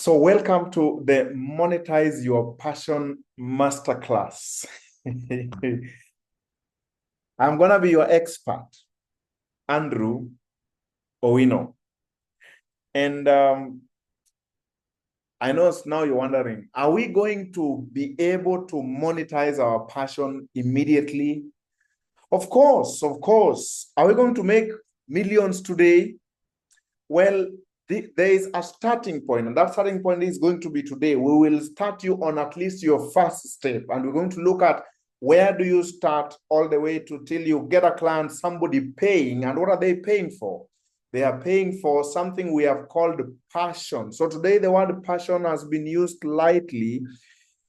So welcome to the Monetize Your Passion Masterclass. I'm going to be your expert, Andrew Owino. And I know now you're wondering, are we going to be able to monetize our passion immediately? Of course, of course. Are we going to make millions today? Well, there is a starting point, and that starting point is going to be today. We will start you on at least your first step, and we're going to look at where do you start all the way to till you get a client, somebody paying, and what are they paying for? They are paying for something we have called passion. So today the word passion has been used lightly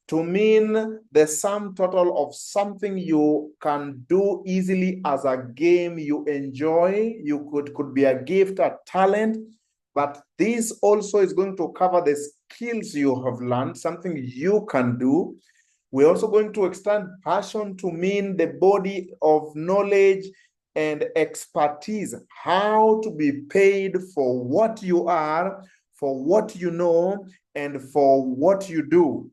to mean the sum total of something you can do easily as a game you enjoy. You could be a gift, a talent, but this also is going to cover the skills you have learned, something you can do. We're also going to extend passion to mean the body of knowledge and expertise, how to be paid for what you are, for what you know, and for what you do.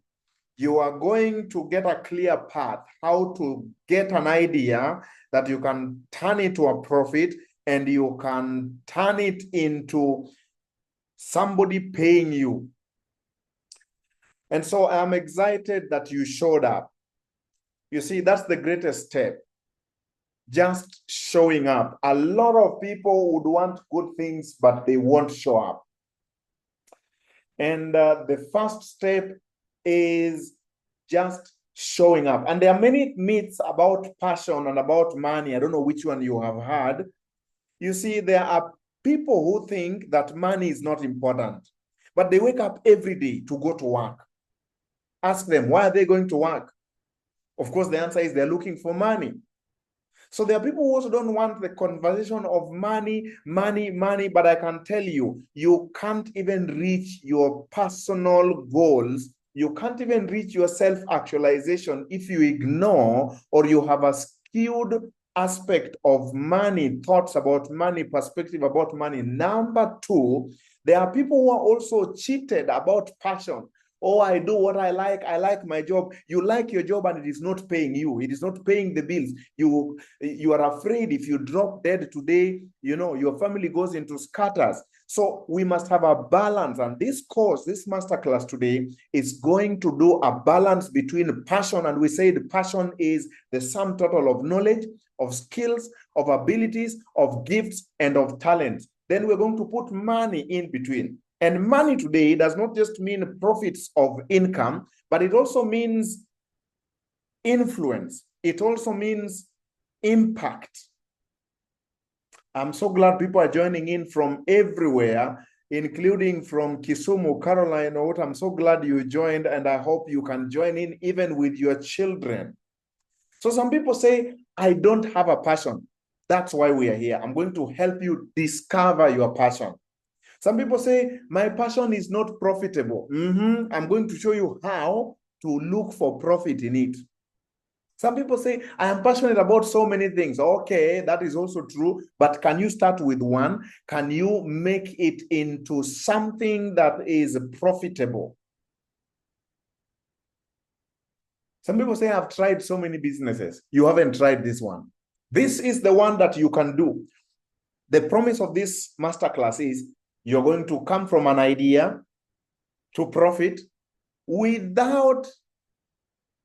You are going to get a clear path, how to get an idea that you can turn into a profit and you can turn it into somebody paying you. And so I'm excited that you showed up. You see, that's the greatest step. Just showing up. A lot of people would want good things, but they won't show up. And the first step is just showing up. And there are many myths about passion and about money. I don't know which one you have heard. You see, there are people who think that money is not important, but they wake up every day to go to work. Ask them, why are they going to work? Of course, the answer is they're looking for money. So there are people who also don't want the conversation of money, but I can tell you, you can't even reach your personal goals. You can't even reach your self-actualization if you ignore or you have a skewed aspect of money, thoughts about money, perspective about money. Number two, there are people who are also cheated about passion. Oh, I do what I like my job. You like your job and it is not paying you. It is not paying the bills. You are afraid if you drop dead today, your family goes into scatters. So we must have a balance. And this course, this masterclass today is going to do a balance between passion. And we said passion is the sum total of knowledge, of skills, of abilities, of gifts, and of talents. Then we're going to put money in between. And money today does not just mean profits of income, but it also means influence. It also means impact. I'm so glad people are joining in from everywhere, including from Kisumu, Caroline. I'm so glad you joined, and I hope you can join in even with your children. So some people say, I don't have a passion. That's why we are here. I'm going to help you discover your passion. Some people say, my passion is not profitable. I'm going to show you how to look for profit in it. Some people say, I am passionate about so many things. Okay, that is also true. But can you start with one? Can you make it into something that is profitable? Some people say, I've tried so many businesses. You haven't tried this one. This is the one that you can do. The promise of this masterclass is you're going to come from an idea to profit without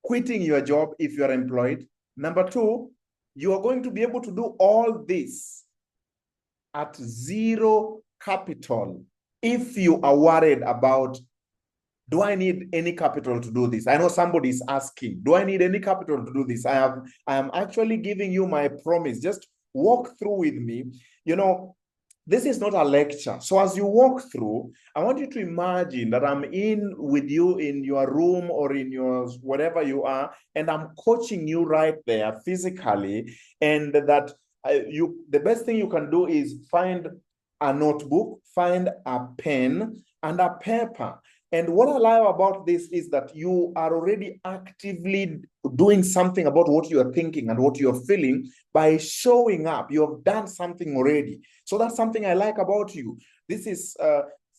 quitting your job if you're employed. Number two, you are going to be able to do all this at zero capital. If you are worried about, do I need any capital to do this? I know somebody is asking, do I need any capital to do this? I am actually giving you my promise. Just walk through with me. This is not a lecture. So as you walk through, I want you to imagine that I'm in with you in your room or in your whatever you are, and I'm coaching you right there physically. And that the best thing you can do is find a notebook, find a pen and a paper. And what I love about this is that you are already actively doing something about what you are thinking and what you're feeling by showing up. You have done something already. So that's something I like about you. This is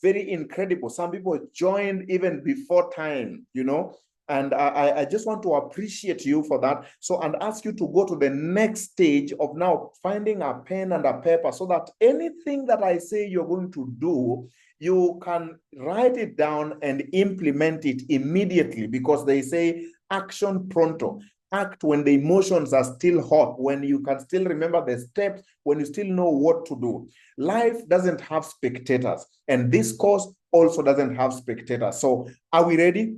very incredible. Some people joined even before time, you know, and I just want to appreciate you for that. So, and ask you to go to the next stage of now finding a pen and a paper so that anything that I say you're going to do, you can write it down and implement it immediately, because they say action pronto. Act when the emotions are still hot, when you can still remember the steps, when you still know what to do. Life doesn't have spectators, and this course also doesn't have spectators. So are we ready?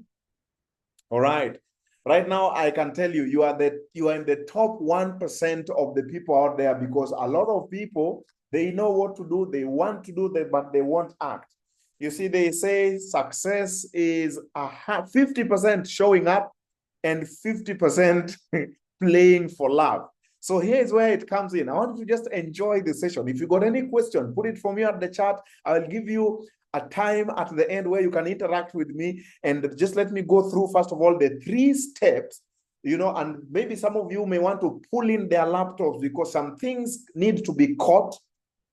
All right. Right now, I can tell you, you are in the top 1% of the people out there, because a lot of people, they know what to do, they want to do that, but they won't act. You see, they say success is 50% showing up and 50% playing for love. So here's where it comes in. I want you to just enjoy the session. If you got any question, put it for me at the chat. I will give you a time at the end where you can interact with me, and just let me go through, first of all, the 3 steps, you know, and maybe some of you may want to pull in their laptops, because some things need to be caught.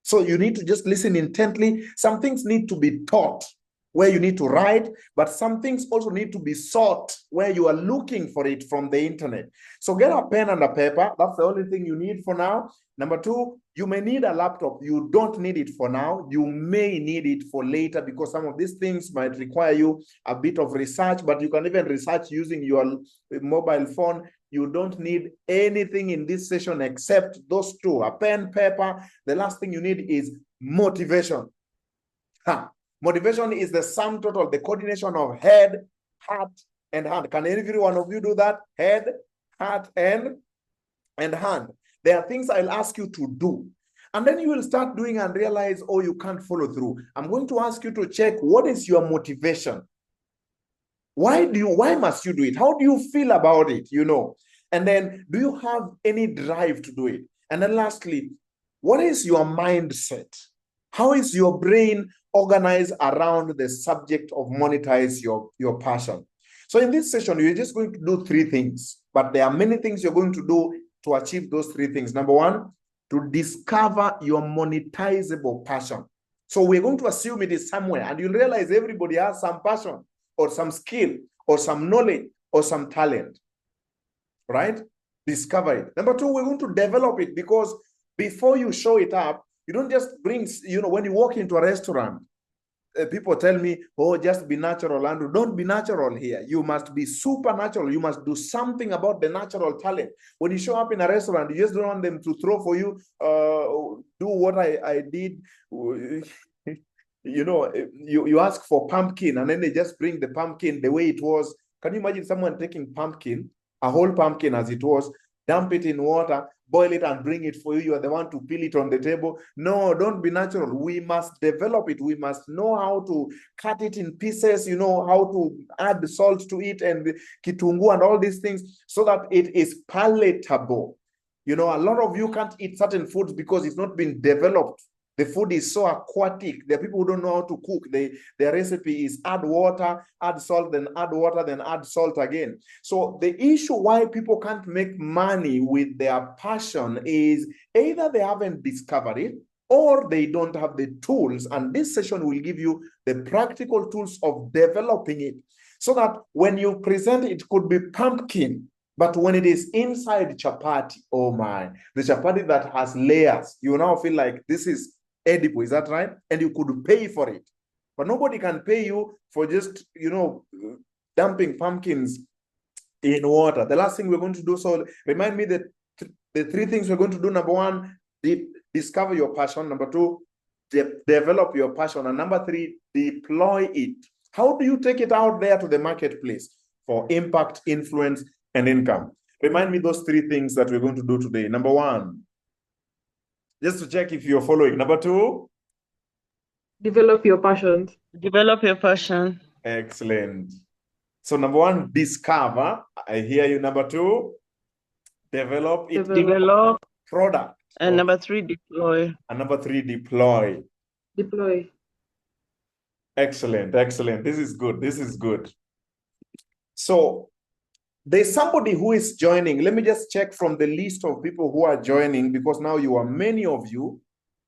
So you need to just listen intently. Some things need to be taught, where you need to write, but some things also need to be sought, where you are looking for it from the internet. So get a pen and a paper. That's the only thing you need for now. Number 2, you may need a laptop. You don't need it for now. You may need it for later, because some of these things might require you a bit of research, but you can even research using your mobile phone. You don't need anything in this session except those 2, a pen, paper. The last thing you need is motivation. Motivation is the sum total, the coordination of head, heart, and hand. Can every one of you do that? Head, heart, and hand. There are things I'll ask you to do. And then you will start doing and realize, oh, you can't follow through. I'm going to ask you to check, what is your motivation? Why must you do it? How do you feel about it? You know, and then do you have any drive to do it? And then lastly, what is your mindset? How is your brain organized around the subject of monetize your passion? So in this session, you're just going to do 3 things, but there are many things you're going to do to achieve those 3 things. Number 1, to discover your monetizable passion. So we're going to assume it is somewhere, and you'll realize everybody has some passion or some skill or some knowledge or some talent, right? Discover it. Number 2, we're going to develop it, because before you show it up, you don't just bring, you know, when you walk into a restaurant, people tell me, oh, just be natural, Andrew. Don't be natural here. You must be supernatural. You must do something about the natural talent. When you show up in a restaurant, you just don't want them to throw for you, do what I did. You know, you ask for pumpkin, and then they just bring the pumpkin the way it was. Can you imagine someone taking pumpkin, a whole pumpkin as it was, dump it in water, boil it, and bring it for you? You are the one to peel it on the table. No, don't be natural. We must develop it. We must know how to cut it in pieces, you know, how to add salt to it and kitungu and all these things, so that it is palatable. You know, a lot of you can't eat certain foods because it's not been developed. The food is so aquatic. There are people who don't know how to cook. Their recipe is add water, add salt, then add water, then add salt again. So the issue why people can't make money with their passion is either they haven't discovered it, or they don't have the tools. And this session will give you the practical tools of developing it, so that when you present it, it could be pumpkin. But when it is inside chapati, oh my, the chapati that has layers, you now feel like this is edible, is that right? And you could pay for it. But nobody can pay you for just, you know, dumping pumpkins in water. The last thing we're going to do, so remind me that the 3 things we're going to do. Number 1, discover your passion. Number 2, develop your passion. And number 3, deploy it. How do you take it out there to the marketplace for impact, influence, and income? Remind me those 3 things that we're going to do today. Number 1, just to check if you're following. Number 2, develop your passion. Develop your passion. Excellent. So number 1, discover. I hear you. Number 2, develop it. Develop. Product. And number 3, deploy. And number 3, deploy. Deploy. Excellent. Excellent. This is good. This is good. So there's somebody who is joining. Let me just check from the list of people who are joining, because now you are many of you.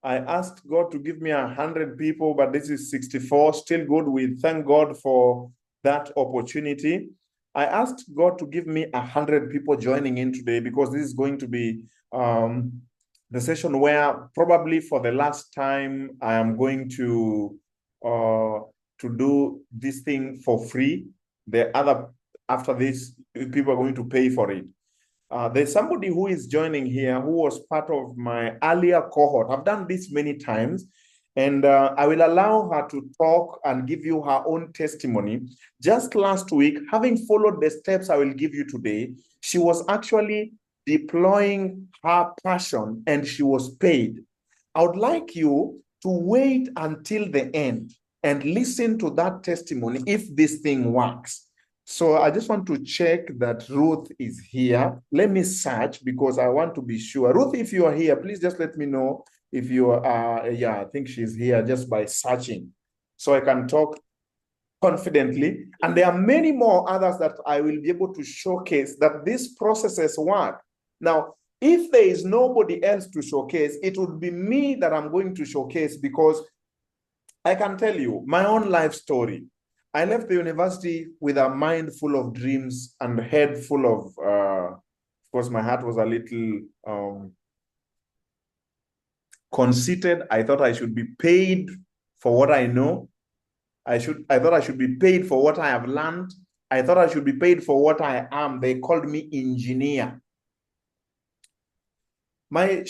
I asked God to give me 100 people, but this is 64. Still good. We thank God for that opportunity. I asked God to give me 100 people joining in today because this is going to be the session where probably for the last time I am going to do this thing for free. The other, after this, people are going to pay for it. There's somebody who is joining here who was part of my earlier cohort. I've done this many times, and I will allow her to talk and give you her own testimony. Just last week, having followed the steps I will give you today, she was actually deploying her passion and she was paid. I would like you to wait until the end and listen to that testimony if this thing works. So I just want to check that Ruth is here. Let me search because I want to be sure. Ruth, if you are here, please just let me know if you are, yeah, I think she's here just by searching. So I can talk confidently. And there are many more others that I will be able to showcase that these processes work. Now, if there is nobody else to showcase, it would be me that I'm going to showcase because I can tell you my own life story. I left the university with a mind full of dreams and a head full of course, my heart was a little conceited. I thought I should be paid for what I know. I thought I should be paid for what I have learned. I thought I should be paid for what I am. They called me engineer. My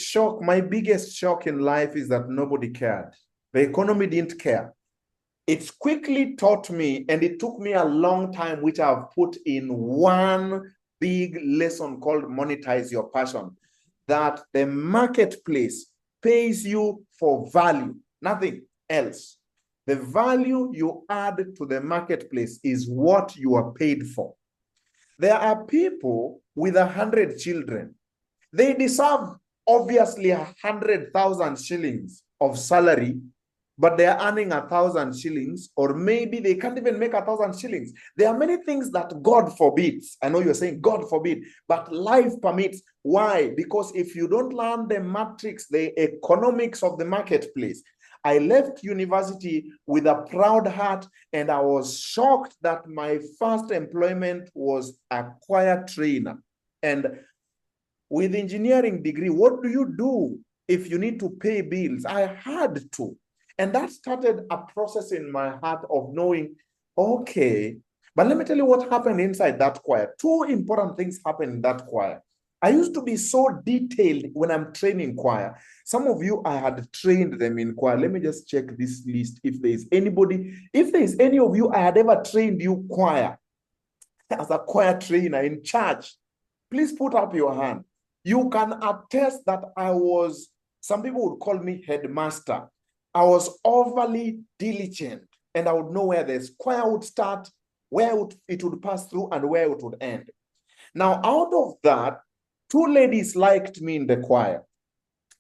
biggest shock in life is that nobody cared. The economy didn't care. It's quickly taught me, and it took me a long time, which I've put in one big lesson called Monetize Your Passion, that the marketplace pays you for value, nothing else. The value you add to the marketplace is what you are paid for. There are people with 100 children. They deserve obviously 100,000 shillings of salary, but they are earning 1,000 shillings, or maybe they can't even make 1,000 shillings. There are many things that God forbids. I know you're saying God forbid, but life permits. Why? Because if you don't learn the matrix, the economics of the marketplace. I left university with a proud heart, and I was shocked that my first employment was a choir trainer. And with engineering degree, what do you do if you need to pay bills? I had to. And that started a process in my heart of knowing, okay, but let me tell you what happened inside that choir. Two important things happened in that choir. I used to be so detailed when I'm training choir. Some of you, I had trained them in choir. Let me just check this list if there is anybody. If there is any of you, I had ever trained you choir as a choir trainer in church, please put up your hand. You can attest that I was, some people would call me headmaster. I was overly diligent, and I would know where the choir would start, where it would pass through, and where it would end. Now, out of that, two ladies liked me in the choir.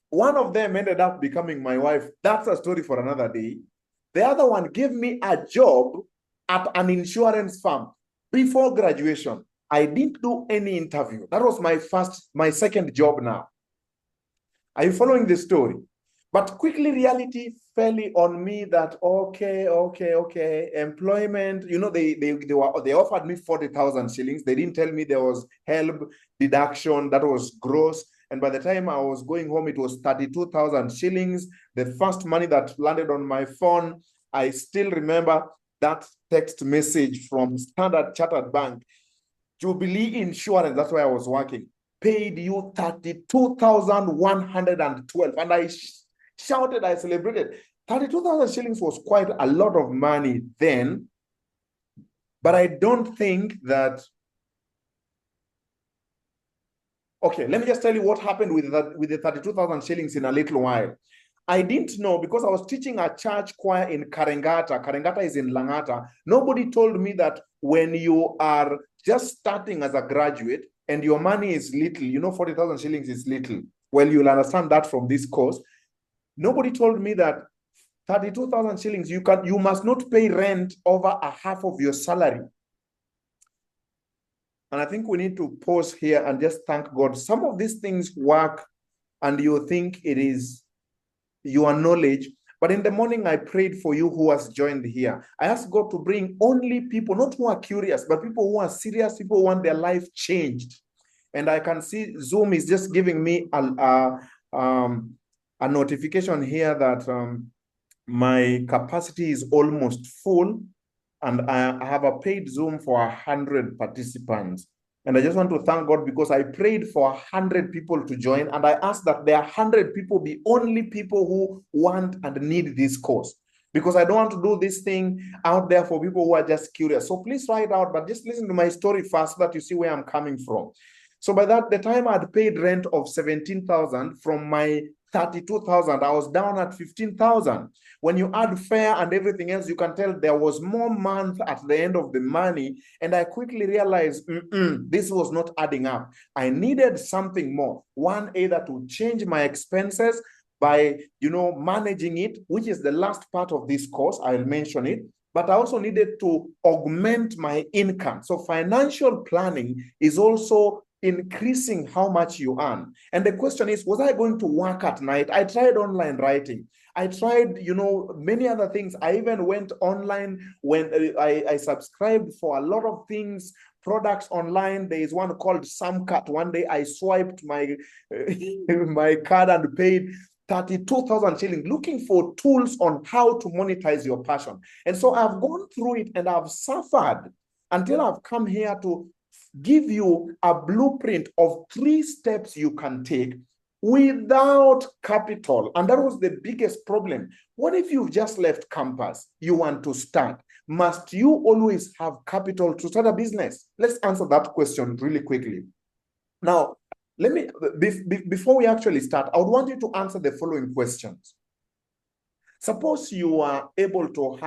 One of them ended up becoming my wife. That's a story for another day. The other one gave me a job at an insurance firm before graduation. I didn't do any interview. That was my second job now. Are you following the story? But quickly reality fell on me that, okay, employment, you know, they offered me 40,000 shillings. They didn't tell me there was help deduction, that was gross. And by the time I was going home, it was 32,000 shillings. The first money that landed on my phone, I still remember that text message from Standard Chartered Bank. Jubilee Insurance, that's where I was working, paid you 32,112. And I shouted, I celebrated. 32,000 shillings was quite a lot of money then, but I don't think that. Okay, let me just tell you what happened with the 32,000 shillings in a little while. I didn't know because I was teaching a church choir in Karengata. Karengata is in Langata. Nobody told me that when you are just starting as a graduate and your money is little, you know, 40,000 shillings is little. Well, you'll understand that from this course. Nobody told me that 32,000 shillings, you must not pay rent over a half of your salary. And I think we need to pause here and just thank God. Some of these things work and you think it is your knowledge. But in the morning, I prayed for you who has joined here. I asked God to bring only people, not who are curious, but people who are serious, people who want their life changed. And I can see Zoom is just giving me a notification here that my capacity is almost full, and I have a paid Zoom for 100 participants. And I just want to thank God because I prayed for 100 people to join, and I asked that there 100 people be only people who want and need this course, because I don't want to do this thing out there for people who are just curious. So please try it out, but just listen to my story first so that you see where I'm coming from. So by the time I had paid rent of 17,000 from my 32,000, I was down at 15,000. When you add fare and everything else, you can tell there was more month at the end of the money. And I quickly realized this was not adding up. I needed something more. One, either to change my expenses by, managing it, which is the last part of this course. I'll mention it. But I also needed to augment my income. So financial planning is also increasing how much you earn. And the question is, was I going to work at night? I tried online writing. I tried, many other things. I even went online when I subscribed for a lot of things, products online. There is one called Samcat. One day I swiped my, my card and paid 32,000 shillings looking for tools on how to monetize your passion. And so I've gone through it and I've suffered until I've come here to give you a blueprint of 3 steps you can take without capital. And that was the biggest problem. What if you've just left campus? You want to start. Must you always have capital to start a business? Let's answer that question really quickly. Now, let me, before we actually start, I would want you to answer the following questions. Suppose you are able to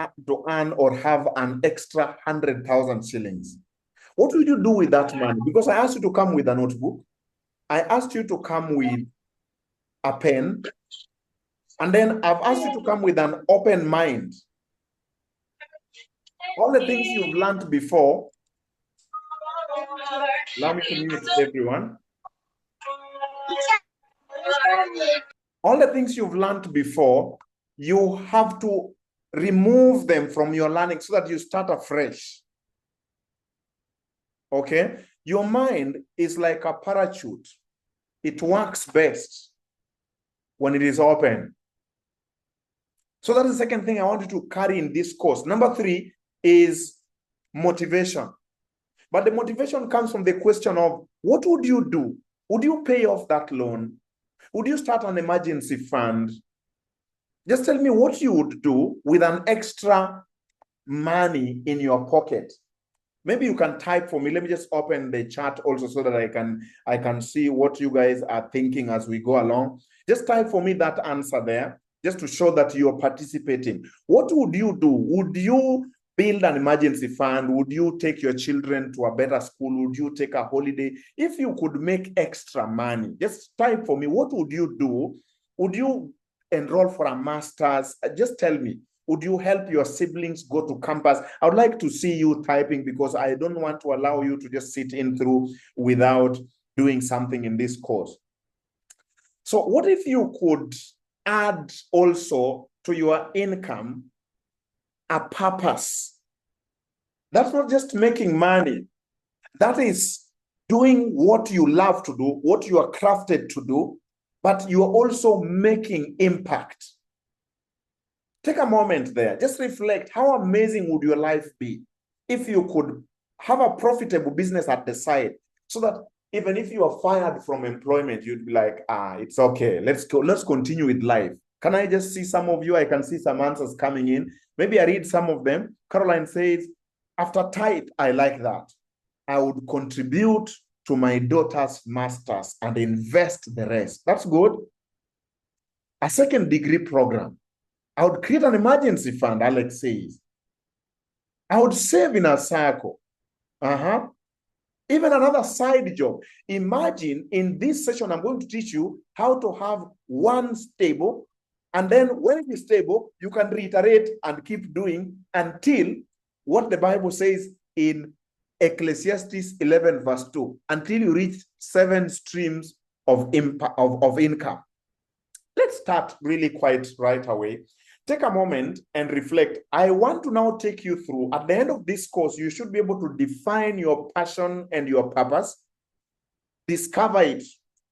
earn or have an extra 100,000 shillings. What will you do with that money? Because I asked you to come with a notebook. I asked you to come with a pen. And then I've asked you to come with an open mind. All the things you've learned before. Allow me to mute everyone. All the things you've learned before, you have to remove them from your learning so that you start afresh. Okay? Your mind is like a parachute. It works best when it is open. So that's the second thing I want you to carry in this course. Number 3 is motivation. But the motivation comes from the question of, what would you do? Would you pay off that loan? Would you start an emergency fund? Just tell me what you would do with an extra money in your pocket. Maybe you can type for me. Let me just open the chat also so that I can see what you guys are thinking as we go along. Just type for me that answer there, just to show that you're participating. What would you do? Would you build an emergency fund? Would you take your children to a better school? Would you take a holiday? If you could make extra money, just type for me. What would you do? Would you enroll for a master's? Just tell me. Would you help your siblings go to campus? I would like to see you typing because I don't want to allow you to just sit in through without doing something in this course. So what if you could add also to your income a purpose? That's not just making money. That is doing what you love to do, what you are crafted to do, but you are also making impact. Take a moment there. Just reflect. How amazing would your life be if you could have a profitable business at the side, so that even if you are fired from employment, you'd be like, it's okay. Let's go. Let's continue with life. Can I just see some of you? I can see some answers coming in. Maybe I read some of them. Caroline says, after tithe, I like that. I would contribute to my daughter's master's and invest the rest. That's good. A second degree program. I would create an emergency fund, Alex says. I would save in a circle. Even another side job. Imagine in this session, I'm going to teach you how to have one stable. And then when it is stable, you can reiterate and keep doing until what the Bible says in Ecclesiastes 11 verse 2, until you reach 7 streams of income. let's start really quite right away. Take a moment and reflect. I want to now take you through, at the end of this course, you should be able to define your passion and your purpose, discover it.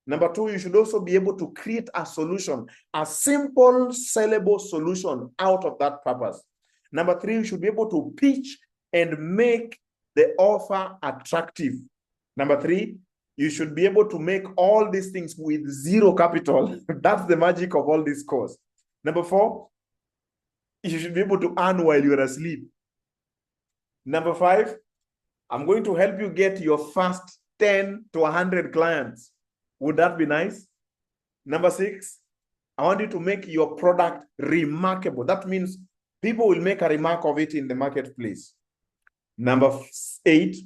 Number two, you should also be able to create a solution, a simple, sellable solution out of that purpose. Number three, you should be able to pitch and make the offer attractive. Number three, you should be able to make all these things with zero capital. That's the magic of all this course. Number four, you should be able to earn while you're asleep. Number five, I'm going to help you get your first 10 to 100 clients. Would that be nice? Number six, I want you to make your product remarkable. That means people will make a remark of it in the marketplace. Number eight,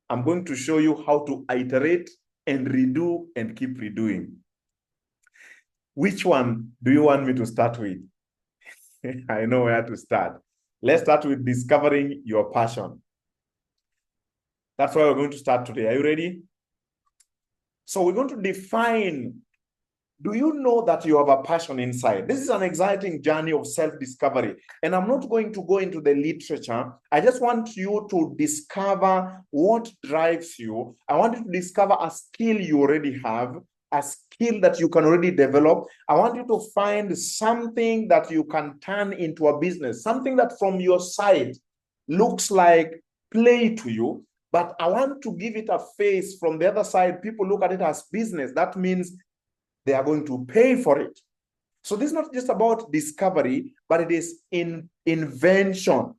I'm going to show you how to iterate and redo and keep redoing. Which one do you want me to start with? I know where to start. Let's start with discovering your passion. That's why we're going to start today. Are you ready? So we're going to define, do you know that you have a passion inside? This is an exciting journey of self-discovery. And I'm not going to go into the literature. I just want you to discover what drives you. I want you to discover a skill you already have, a skill that you can already develop. I want you to find something that you can turn into a business, something that from your side looks like play to you, but I want to give it a face from the other side. People look at it as business. That means they are going to pay for it. So this is not just about discovery, but it is invention,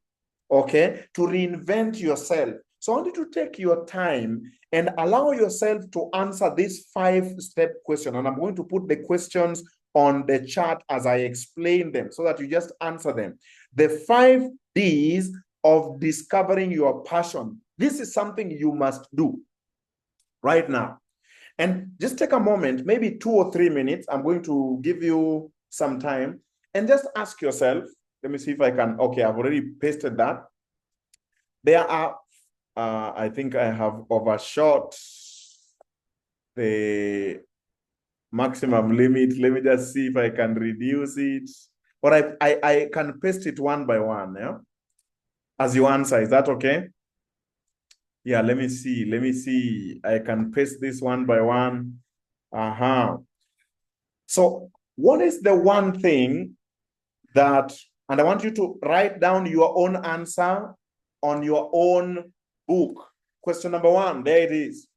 okay? To reinvent yourself. So I want you to take your time and allow yourself to answer this 5-step question. And I'm going to put the questions on the chart as I explain them so that you just answer them. The 5 Ds of discovering your passion. This is something you must do right now. And just take a moment, maybe 2 or 3 minutes. I'm going to give you some time and just ask yourself, let me see if I can, okay, I've already pasted that. There are, I think I have overshot the maximum limit. Let me just see if I can reduce it. Or I can paste it one by one, yeah? As you answer, is that okay? Yeah, let me see. I can paste this one by one. So what is the one thing that, and I want you to write down your own answer on your own book. Question number 1, there it is.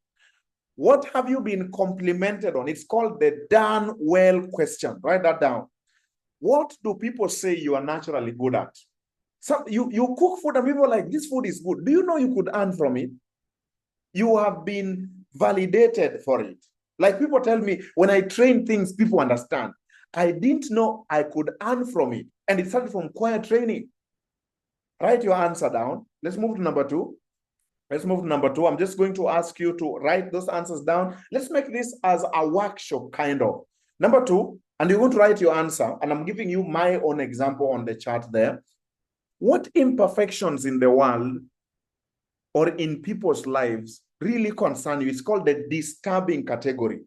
What have you been complimented on? It's called the done well question. Write that down. What do people say you are naturally good at? So you cook food and people are like, this food is good. Do you know you could earn from it? You have been validated for it. Like people tell me, when I train things, people understand. I didn't know I could earn from it. And it started from choir training. Write your answer down. Let's move to number 2. I'm just going to ask you to write those answers down. Let's make this as a workshop, kind of. Number 2, and you're going to write your answer, and I'm giving you my own example on the chart there. What imperfections in the world or in people's lives really concern you? It's called the disturbing category.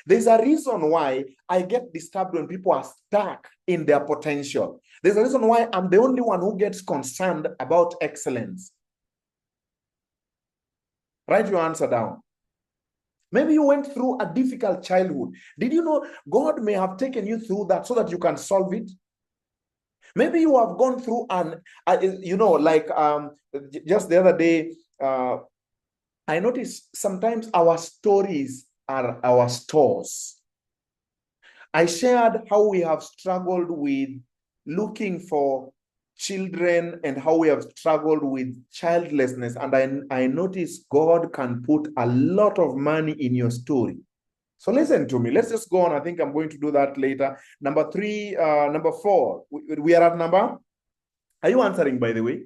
There's a reason why I get disturbed when people are stuck in their potential. There's a reason why I'm the only one who gets concerned about excellence. Write your answer down. Maybe you went through a difficult childhood. Did you know God may have taken you through that so that you can solve it? Maybe you have gone through just the other day, I noticed sometimes our stories are our stores. I shared how we have struggled with looking for children and how we have struggled with childlessness. And I noticed God can put a lot of money in your story. So listen to me. Let's just go on. I think I'm going to do that later. Number 4. We are at number. Are you answering, by the way?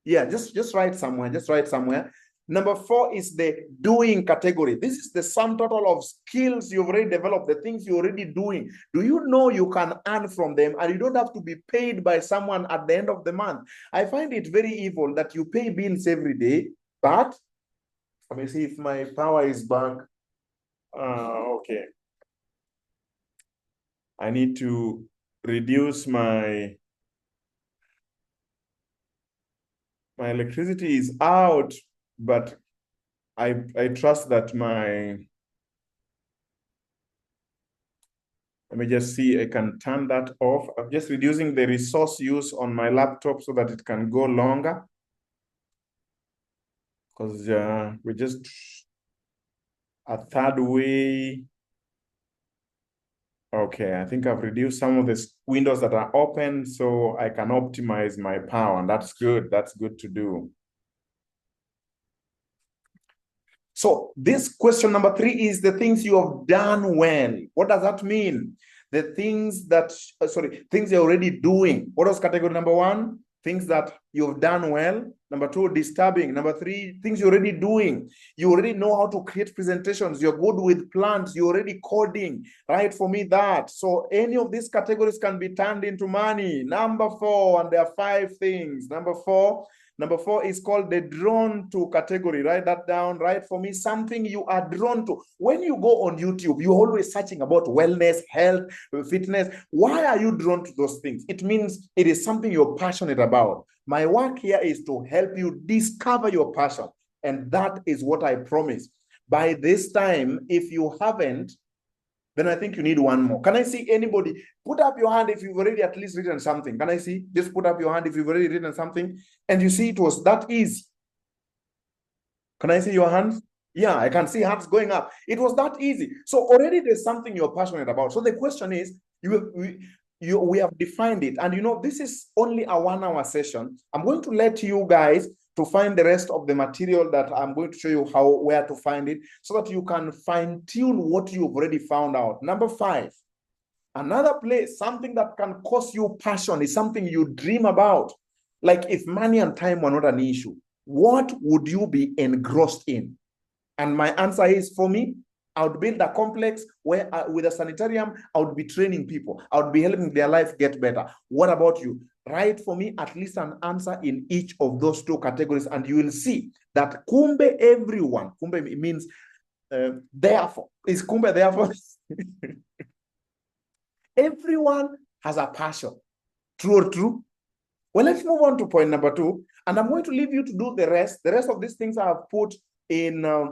Yeah, just write somewhere. Just write somewhere. Number 4 is the doing category. This is the sum total of skills you've already developed, the things you're already doing. Do you know you can earn from them and you don't have to be paid by someone at the end of the month? I find it very evil that you pay bills every day, but let me see if my power is back. Okay. I need to reduce my electricity is out, but I trust that let me just see, I can turn that off. I'm just reducing the resource use on my laptop so that it can go longer. Because we're just a third way. Okay, I think I've reduced some of the windows that are open so I can optimize my power, and that's good. That's good to do. So this question number 3 is the things you have done well. What does that mean? The things that, things you're already doing. What was category number 1? Things that you've done well. Number 2, disturbing. Number 3, things you're already doing. You already know how to create presentations. You're good with plans. You're already coding. Right? For me, that. So any of these categories can be turned into money. Number 4, and there are 5 things. Number 4 is called the drawn to category. Write that down. Right? For me, something you are drawn to. When you go on YouTube, you're always searching about wellness, health, fitness. Why are you drawn to those things? It means it is something you're passionate about. My work here is to help you discover your passion. And that is what I promise. By this time, if you haven't, then I think you need one more. Can I see anybody? Put up your hand if you've already at least written something. Can I see? Just put up your hand if you've already written something. And you see it was that easy. Can I see your hands? Yeah, I can see hands going up. It was that easy. So already there's something you're passionate about. So the question is, we have defined it. And this is only a 1-hour session. I'm going to let you guys to find the rest of the material that I'm going to show you where to find it so that you can fine-tune what you've already found out. Number 5, another place, something that can cause you passion is something you dream about. Like if money and time were not an issue, what would you be engrossed in? And my answer is, for me, I would build a complex where with a sanitarium, I would be training people. I would be helping their life get better. What about you? Write for me at least an answer in each of those 2 categories, and you will see that kumbe everyone, kumbe means therefore. Is kumbe therefore? Everyone has a passion. True or true? Well, let's move on to point number 2, and I'm going to leave you to do the rest. The rest of these things I have put in a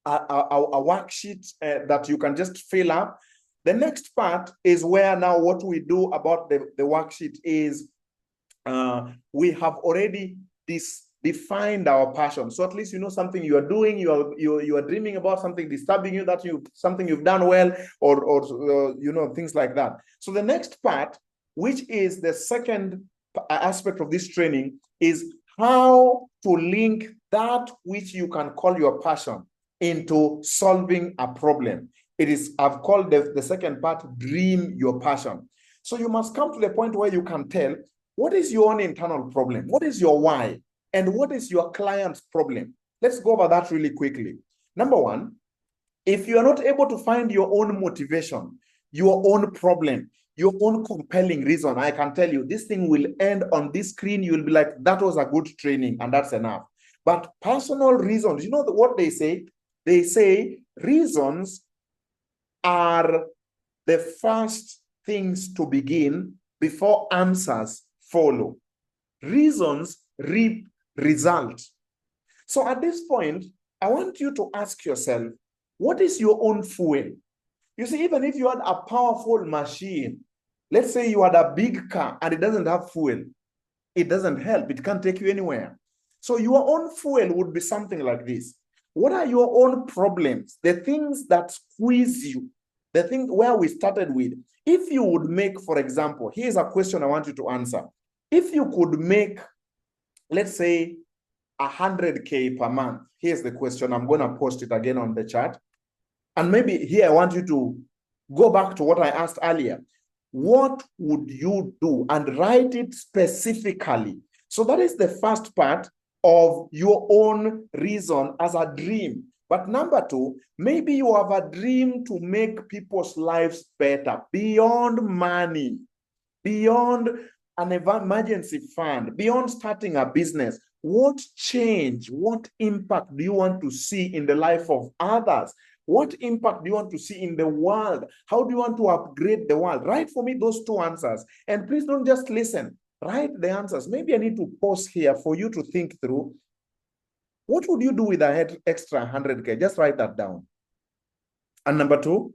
worksheet that you can just fill up. The next part is where now what we do about the worksheet is we have already defined our passion. So at least you know something you are doing, you are dreaming about something disturbing you, something you've done well, or things like that. So the next part, which is the second aspect of this training, is how to link that which you can call your passion into solving a problem. I've called the second part, dream your passion. So you must come to the point where you can tell, what is your own internal problem? What is your why? And what is your client's problem? Let's go over that really quickly. Number 1, if you are not able to find your own motivation, your own problem, your own compelling reason, I can tell you, this thing will end on this screen. You will be like, that was a good training, and that's enough. But personal reasons, what they say? They say reasons are the first things to begin before answers follow. Reasons reap results. So at this point, I want you to ask yourself, what is your own fuel? You see, even if you had a powerful machine, let's say you had a big car and it doesn't have fuel, it doesn't help. It can't take you anywhere. So your own fuel would be something like this. What are your own problems? The things that squeeze you, the thing where we started with. If you would make, for example, here's a question I want you to answer. If you could make, let's say, 100K per month, here's the question. I'm going to post it again on the chat. And maybe here I want you to go back to what I asked earlier. What would you do? And write it specifically. So that is the first part of your own reason as a dream. But number 2, maybe you have a dream to make people's lives better beyond money, beyond an emergency fund, beyond starting a business. What change, what impact do you want to see in the life of others What impact do you want to see in the world? How do you want to upgrade the world? Write for me those two answers. And please don't just listen. Write the answers. Maybe I need to pause here for you to think through. What would you do with an extra 100K? Just write that down. And number two,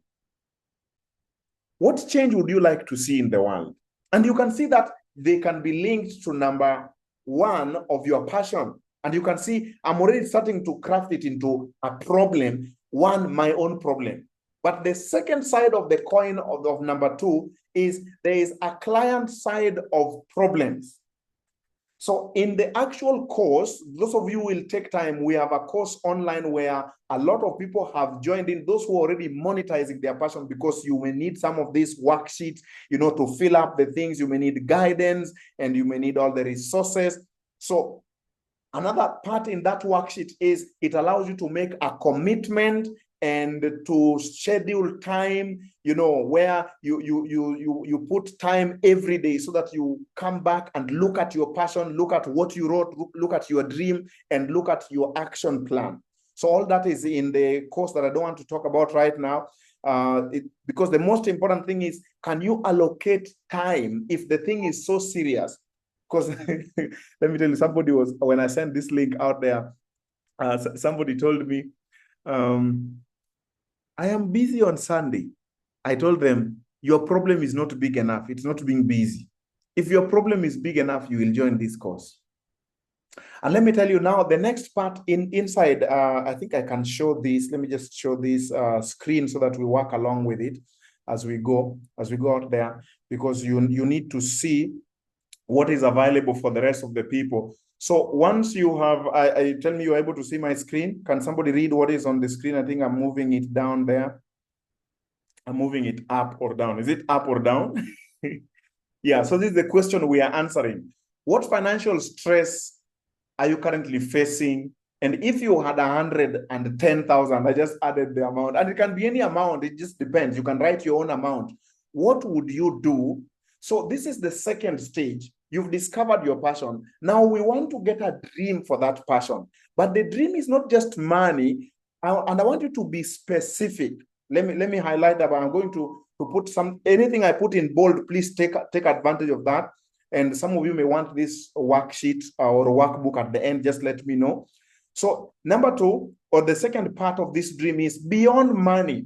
what change would you like to see in the world? And you can see that they can be linked to number one of your passion. And you can see I'm already starting to craft it into a problem, one, my own problem. But the second side of the coin of number two is there is a client side of problems. So in the actual course, those of you will take time. We have a course online where a lot of people have joined in, those who are already monetizing their passion, because you may need some of these worksheets, to fill up the things. You may need guidance and you may need all the resources. So another part in that worksheet is it allows you to make a commitment and to schedule time, where you put time every day so that you come back and look at your passion, look at what you wrote, look at your dream, and look at your action plan. So all that is in the course that I don't want to talk about right now, because the most important thing is, can you allocate time if the thing is so serious? Because let me tell you, when I sent this link out there, somebody told me, I am busy on Sunday. I told them, your problem is not big enough. It's not being busy. If your problem is big enough, you will join this course. And let me tell you now, the next part inside, I think I can show this. Let me just show this screen so that we work along with it as we go out there, because you need to see what is available for the rest of the people. So once you have, I tell me you're able to see my screen. Can somebody read what is on the screen? I think I'm moving it down there. I'm moving it up or down. Is it up or down? Yeah, so this is the question we are answering. What financial stress are you currently facing? And if you had 110,000, I just added the amount, and it can be any amount. It just depends. You can write your own amount. What would you do? So this is the second stage. You've discovered your passion. Now we want to get a dream for that passion. But the dream is not just money. And I want you to be specific. Let me highlight that. I'm going to put anything I put in bold, please take advantage of that. And some of you may want this worksheet or workbook at the end. Just let me know. So number two, or the second part of this dream, is beyond money.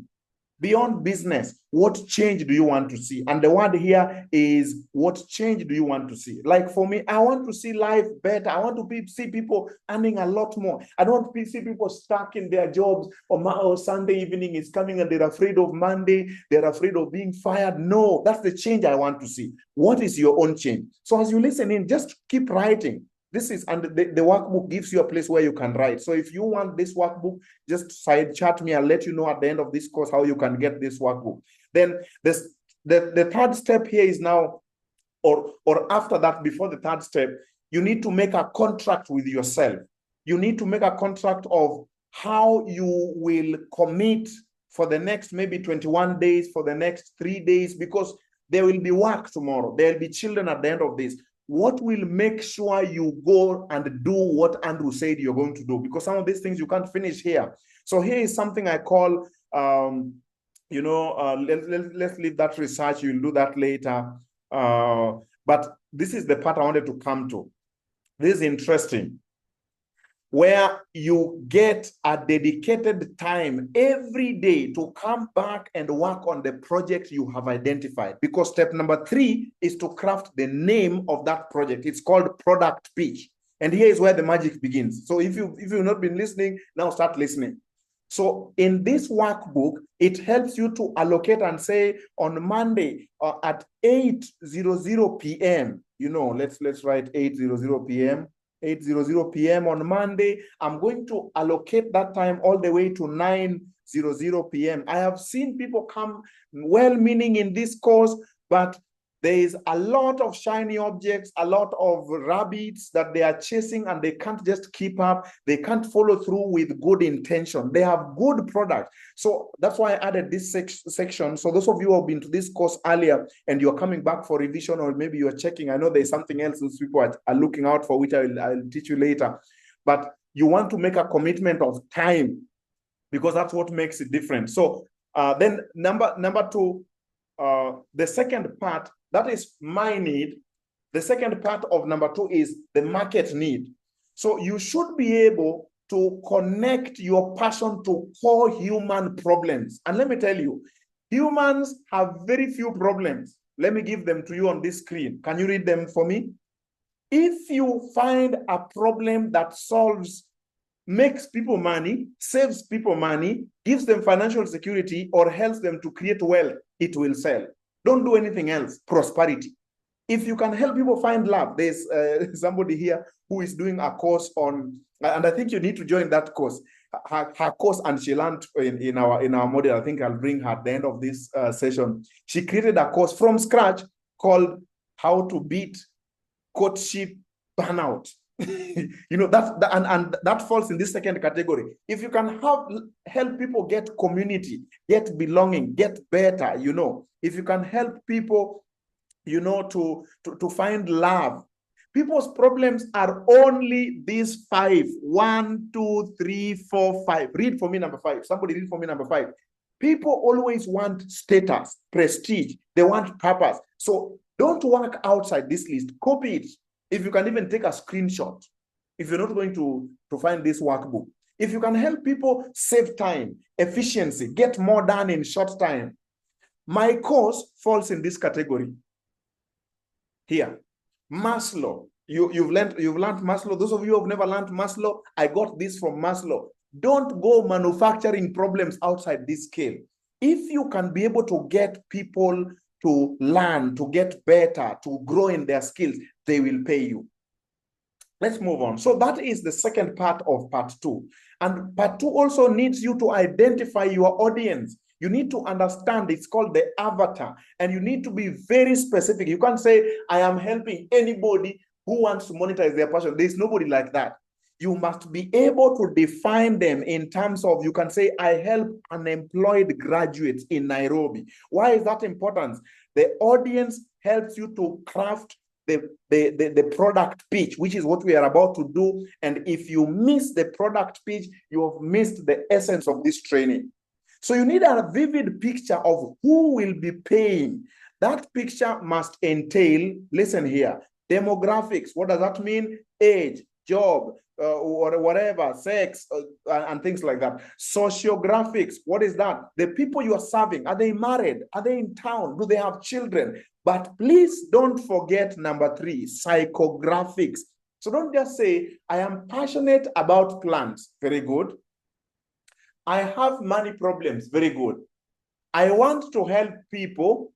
Beyond business, what change do you want to see? And the word here is, what change do you want to see? Like for me, I want to see life better. I want to see people earning a lot more. I don't want to see people stuck in their jobs, or Sunday evening is coming and they're afraid of Monday. They're afraid of being fired. No, that's the change I want to see. What is your own change? So as you listen in, just keep writing. This is, and the workbook gives you a place where you can write. So if you want this workbook, just side chat me. I'll let you know at the end of this course how you can get this workbook. Then the third step here is now, or after that, before the third step, you need to make a contract with yourself. You need to make a contract of how you will commit for the next maybe 21 days, for the next 3 days, because there will be work tomorrow. There will be children at the end of this. What will make sure you go and do what Andrew said you're going to do? Because some of these things you can't finish here. So here is something I call, let's leave that research. You'll do that later. But this is the part I wanted to come to. This is interesting, where you get a dedicated time every day to come back and work on the project you have identified. Because step number 3 is to craft the name of that project. It's called product pitch. And here is where the magic begins. So if you've not been listening, now start listening. So in this workbook, it helps you to allocate and say, on Monday at 8:00 p.m., let's write 8:00 p.m., 8:00 p.m. on Monday, I'm going to allocate that time all the way to 9:00 p.m. I have seen people come well-meaning in this course, but there is a lot of shiny objects, a lot of rabbits that they are chasing, and they can't just keep up. They can't follow through with good intention. They have good products. So that's why I added this section. So those of you who have been to this course earlier and you're coming back for revision, or maybe you're checking, I know there's something else those people are looking out for, which I'll teach you later. But you want to make a commitment of time. because that's what makes it different. So then number two, the second part, that is my need. The second part of number two is the market need. So you should be able to connect your passion to core human problems. And let me tell you, humans have very few problems. Let me give them to you on this screen. Can you read them for me? If you find a problem that solves, makes people money, saves people money, gives them financial security, or helps them to create wealth, it will sell. Don't do anything else. Prosperity. If you can help people find love, there's somebody here who is doing a course on, and I think you need to join that course. Her course, and she learned in our model. I think I'll bring her at the end of this session. She created a course from scratch called "How to Beat Courtship Burnout." And that falls in this second category. If you can help people get community, get belonging, get better, if you can help people, to find love. People's problems are only these 5. 1, 2, 3, 4, 5. Read for me number 5. Somebody read for me number 5. People always want status, prestige. They want purpose. So don't work outside this list. Copy it. If you can even take a screenshot, if you're not going to find this workbook. If you can help people save time, efficiency, get more done in short time. My course falls in this category. Here, Maslow. You've learned Maslow. Those of you who have never learned Maslow, I got this from Maslow. Don't go manufacturing problems outside this scale. If you can be able to get people to learn, to get better, to grow in their skills, they will pay you. Let's move on. So that is the second part of part 2. And part 2 also needs you to identify your audience. You need to understand, it's called the avatar, and you need to be very specific. You can't say, I am helping anybody who wants to monetize their passion. There's nobody like that. You must be able to define them in terms of, you can say, I help unemployed graduates in Nairobi. Why is that important? The audience helps you to craft the product pitch, which is what we are about to do. And if you miss the product pitch, you have missed the essence of this training. So you need a vivid picture of who will be paying. That picture must entail, listen here, demographics. What does that mean? Age, job, or whatever, sex, and things like that. Sociographics, what is that? The people you are serving, are they married? Are they in town? Do they have children? But please don't forget number 3, psychographics. So don't just say, I am passionate about plants. Very good. I have money problems. Very good. I want to help people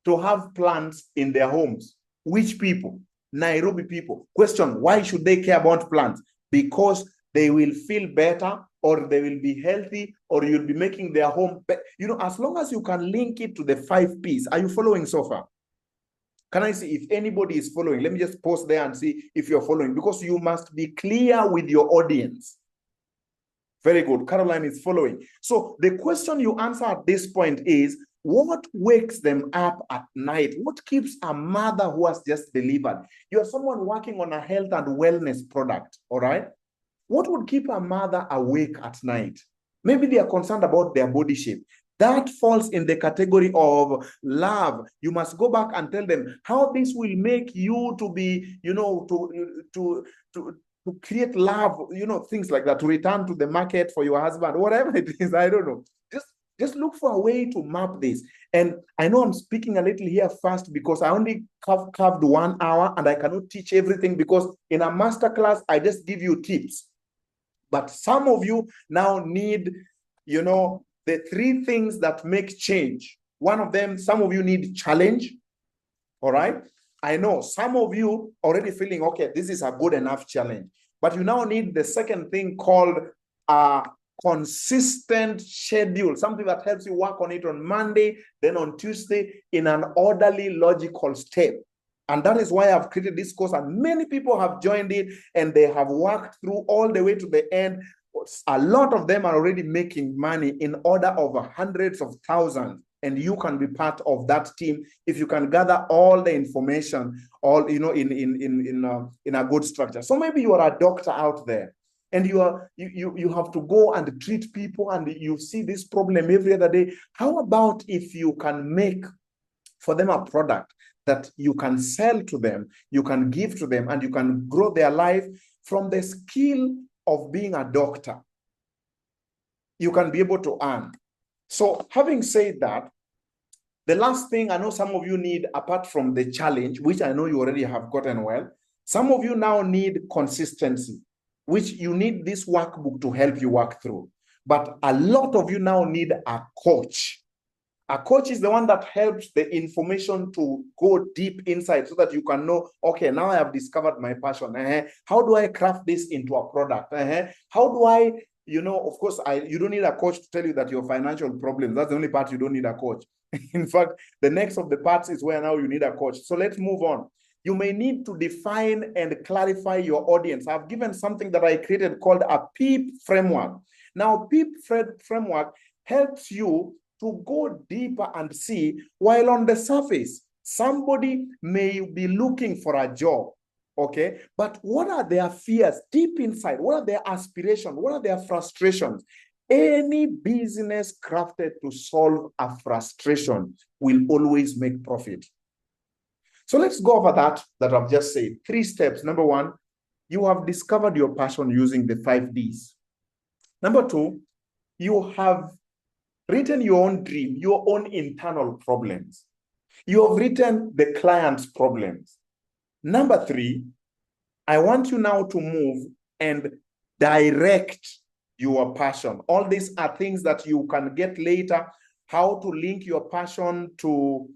to have plants in their homes. Which people? Nairobi people. Question, why should they care about plants? Because they will feel better, or they will be healthy, or you'll be making their home better. As long as you can link it to the 5 P's. Are you following so far? Can I see if anybody is following? Let me just pause there and see if you're following, because you must be clear with your audience. Very good. Caroline is following. So the question you answer at this point is, what wakes them up at night? What keeps a mother who has just delivered? You're someone working on a health and wellness product, all right? What would keep a mother awake at night? Maybe they are concerned about their body shape. That falls in the category of love. You must go back and tell them how this will make you to be, to create love, things like that, to return to the market for your husband, whatever it is, I don't know. Just look for a way to map this. And I know I'm speaking a little here fast because I only carved 1 hour and I cannot teach everything, because in a masterclass, I just give you tips. But some of you now need, the 3 things that make change. One of them, some of you need challenge. All right. I know some of you already feeling, okay, this is a good enough challenge. But you now need the second thing called a consistent schedule, something that helps you work on it on Monday, then on Tuesday, in an orderly, logical step. And that is why I've created this course, and many people have joined it, and they have worked through all the way to the end. A lot of them are already making money in order of hundreds of thousands. And you can be part of that team if you can gather all the information, all in a good structure. So maybe you are a doctor out there. and you have to go and treat people, and you see this problem every other day. How about if you can make for them a product that you can sell to them, you can give to them, and you can grow their life from the skill of being a doctor? You can be able to earn. So having said that, the last thing I know some of you need, apart from the challenge, which I know you already have gotten well, some of you now need consistency, which you need this workbook to help you work through. But a lot of you now need a coach. A coach is the one that helps the information to go deep inside so that you can know, okay, now I have discovered my passion. How do I craft this into a product? How do I, of course, you don't need a coach to tell you that your financial problems, that's the only part you don't need a coach. In fact, the next of the parts is where now you need a coach. So let's move on. You may need to define and clarify your audience. I've given something that I created called a PEEP framework. Now, PEEP framework helps you to go deeper and see, while on the surface, somebody may be looking for a job, okay? But what are their fears deep inside? What are their aspirations? What are their frustrations? Any business crafted to solve a frustration will always make profit. So let's go over that I've just said. 3 steps. Number 1, you have discovered your passion using the 5 Ds. Number 2, you have written your own dream, your own internal problems. You have written the client's problems. Number 3, I want you now to move and direct your passion. All these are things that you can get later, how to link your passion to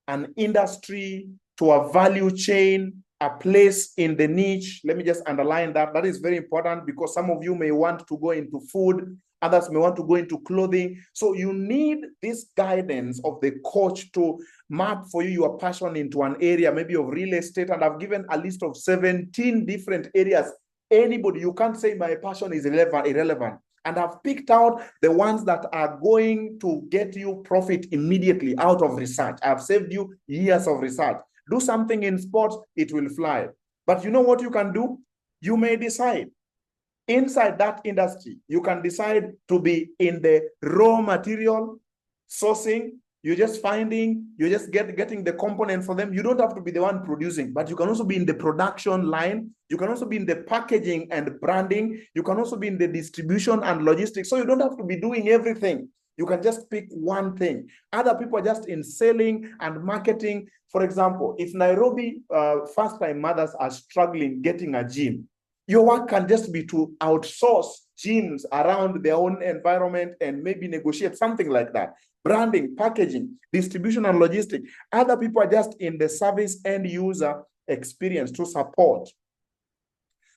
an industry, to a value chain, a place in the niche. Let me just underline that. That is very important because some of you may want to go into food, others may want to go into clothing. So you need this guidance of the coach to map for you your passion into an area, maybe of real estate. And I've given a list of 17 different areas. Anybody, you can't say my passion is irrelevant. And I've picked out the ones that are going to get you profit immediately out of research. I've saved you years of research. Do something in sports, it will fly. But you know what you can do? You may decide inside that industry, you can decide to be in the raw material sourcing. You're just getting the component for them. You don't have to be the one producing, but you can also be in the production line. You can also be in the packaging and branding. You can also be in the distribution and logistics. So you don't have to be doing everything. You can just pick one thing. Other people are just in selling and marketing. For example, if Nairobi first-time mothers are struggling getting a gym, your work can just be to outsource gyms around their own environment and maybe negotiate something like that. Branding, packaging, distribution, and logistics. Other people are just in the service end user experience to support.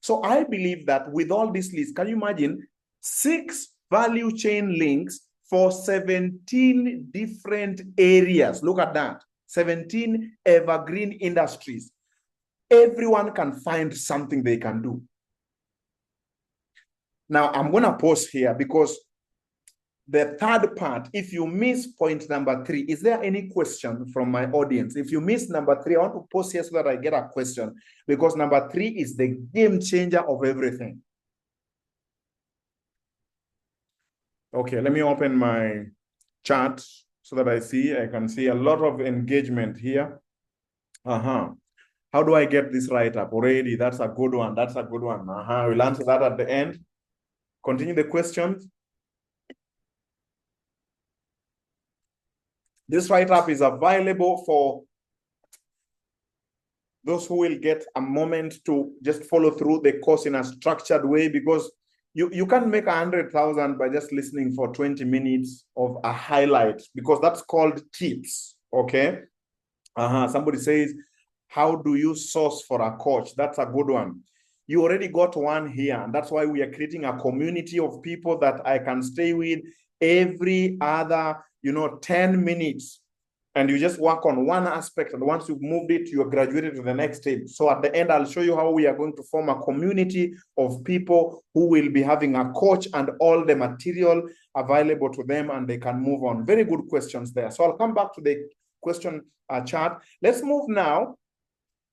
So I believe that with all this list, can you imagine 6 value chain links for 17 different areas? Look at that. 17 evergreen industries. Everyone can find something they can do. Now, I'm going to pause here because the third part, if you miss point number 3, is there any question from my audience? If you miss number 3, I want to pause here so that I get a question, because number 3 is the game changer of everything. Okay, let me open my chat so that I can see a lot of engagement here. How do I get this right up already? That's a good one. That's a good one. We'll answer that at the end. Continue the questions. This write-up is available for those who will get a moment to just follow through the course in a structured way, because you can't make 100,000 by just listening for 20 minutes of a highlight, because that's called tips, okay? Somebody says, how do you source for a coach? That's a good one. You already got one here, and that's why we are creating a community of people that I can stay with every other 10 minutes, and you just work on one aspect, and once you've moved it, you are graduated to the next stage. So at the end, I'll show you how we are going to form a community of people who will be having a coach and all the material available to them, and they can move on. Very good questions there. So I'll come back to the question chart. Let's move now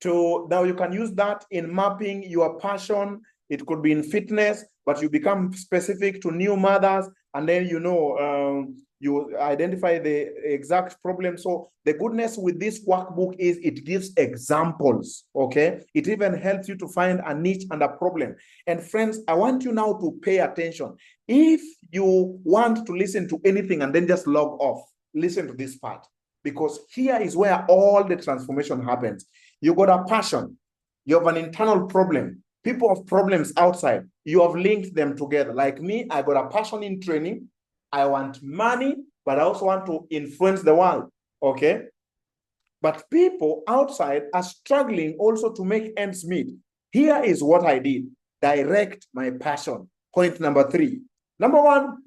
to, now you can use that in mapping your passion It could be in fitness, but you become specific to new mothers, and then you identify the exact problem. So the goodness with this workbook is it gives examples, okay? It even helps you to find a niche and a problem. And friends, I want you now to pay attention. If you want to listen to anything and then just log off, listen to this part, because here is where all the transformation happens. You got a passion, you have an internal problem, people have problems outside, you have linked them together. Like me, I got a passion in training, I want money, but I also want to influence the world, okay? But people outside are struggling also to make ends meet. Here is what I did: direct my passion. Point number 3. Number 1,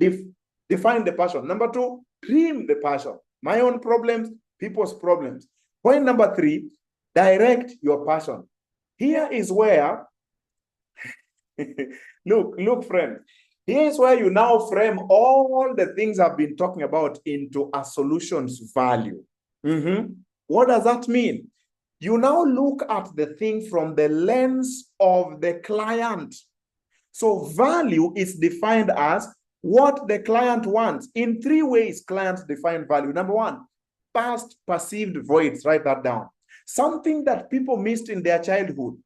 define the passion. Number 2, trim the passion. My own problems, people's problems. Point number 3, direct your passion. Here is where, look, friend. Here's where you now frame all the things I've been talking about into a solutions value. What does that mean? You now look at the thing from the lens of the client. So value is defined as what the client wants. In 3 ways, clients define value. Number 1, past perceived voids. Write that down. Something that people missed in their childhood.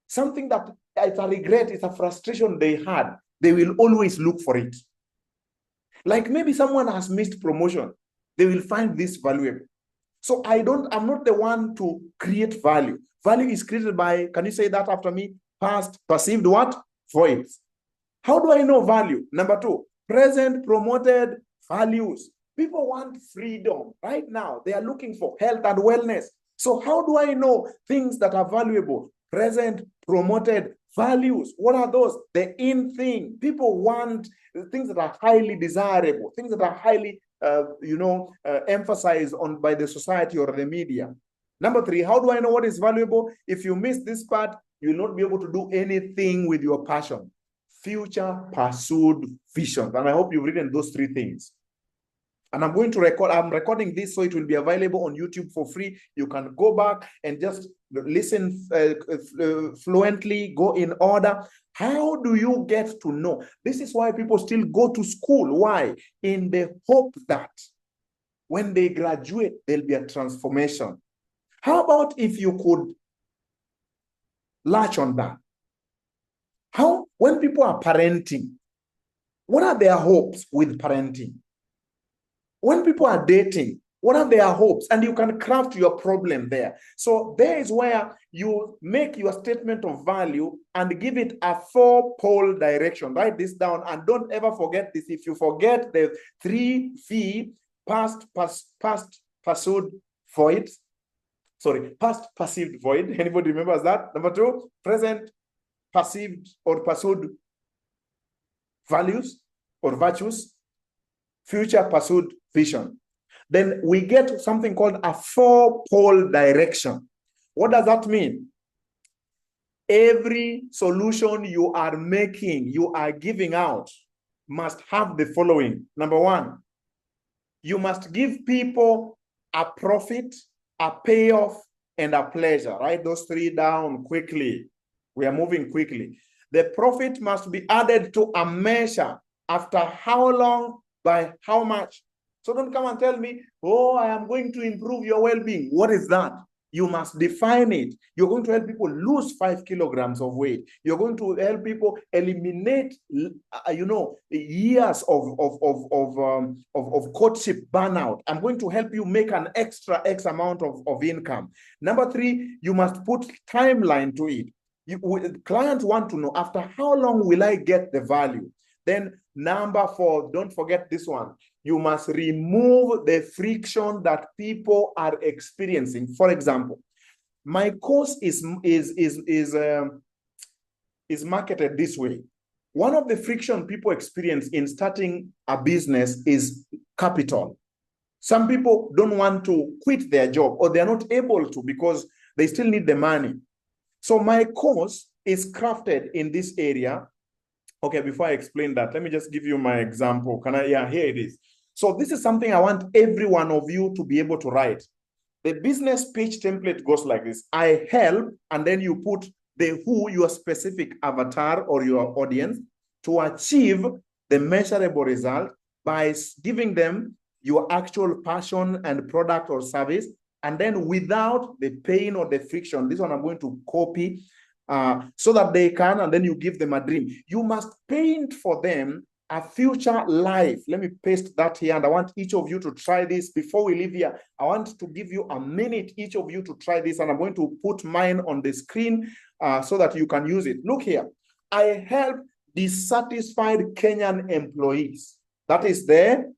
Something that it's a regret, it's a frustration they had. They will always look for it. Like maybe someone has missed promotion. They will find this valuable. So I'm not the one to create value. Value is created by, can you say that after me? Past perceived what? Voids. How do I know value? Number 2, present promoted values. People want freedom right now. They are looking for health and wellness. So how do I know things that are valuable? Present promoted values. What are those? The in thing. People want things that are highly desirable, things that are highly emphasized on by the society or the media. Number 3, how do I know what is valuable? If you miss this part, you will not be able to do anything with your passion. Future pursued visions. And I hope you've written those 3 things. And I'm recording this so it will be available on YouTube for free. You can go back and just listen fluently, go in order. How do you get to know? This is why people still go to school. Why? In the hope that when they graduate, there'll be a transformation. How about if you could latch on that? When people are parenting, what are their hopes with parenting? When people are dating, what are their hopes? And you can craft your problem there. So there is where you make your statement of value and give it a 4-pole direction. Write this down and don't ever forget this. If you forget the 3V, past perceived void. Anybody remembers that? Number 2, present perceived or pursued values or virtues. Future pursued vision. Then we get something called a 4-pole direction. What does that mean? Every solution you are making, you are giving out, must have the following. Number 1, you must give people a profit, a payoff, and a pleasure. Write those 3 down quickly. We are moving quickly. The profit must be added to a measure. After how long? By how much? So don't come and tell me, oh, I am going to improve your well-being. What is that? You must define it. You're going to help people lose 5 kilograms of weight. You're going to help people eliminate, years of courtship burnout. I'm going to help you make an extra X amount of income. Number 3, you must put timeline to it. Clients want to know, after how long will I get the value? Then number 4, don't forget this one. You must remove the friction that people are experiencing. For example, my course is marketed this way. One of the friction people experience in starting a business is capital. Some people don't want to quit their job, or they're not able to because they still need the money. So my course is crafted in this area. Okay, before I explain that, let me just give you my example. Here it is. So this is something I want every one of you to be able to write. The business pitch template goes like this. I help, and then you put the who, your specific avatar or your audience, to achieve the measurable result by giving them your actual passion and product or service, and then without the pain or the friction. This one I'm going to copy so that they can, and then you give them a dream. You must paint for them a future life. Let me paste that here, and I want each of you to try this. Before we leave here, I want to give you a minute, each of you, to try this, and I'm going to put mine on the screen so that you can use it. Look here. I help dissatisfied Kenyan employees. That is there.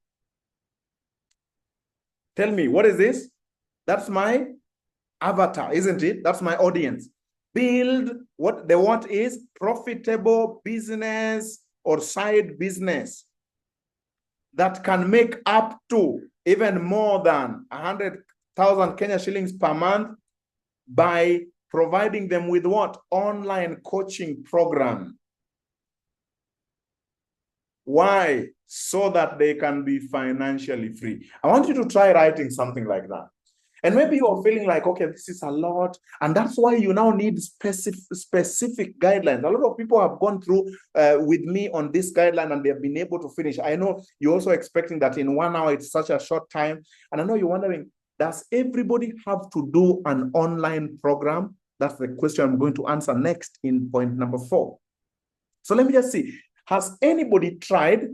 Tell me, what is this? That's my avatar, isn't it? That's my audience. Build what is profitable business or side business that can make up to even more than 100,000 Kenya shillings per month by providing them with what? Online coaching program. Why? So that they can be financially free. I want you to try writing something like that. And maybe you're feeling like, okay, this is a lot. And that's why you now need specific guidelines. A lot of people have gone through with me on this guideline and they've been able to finish. I know you're also expecting that in 1 hour, it's such a short time. And I know you're wondering, does everybody have to do an online program? That's the question I'm going to answer next in point number 4. So let me just see. Has anybody tried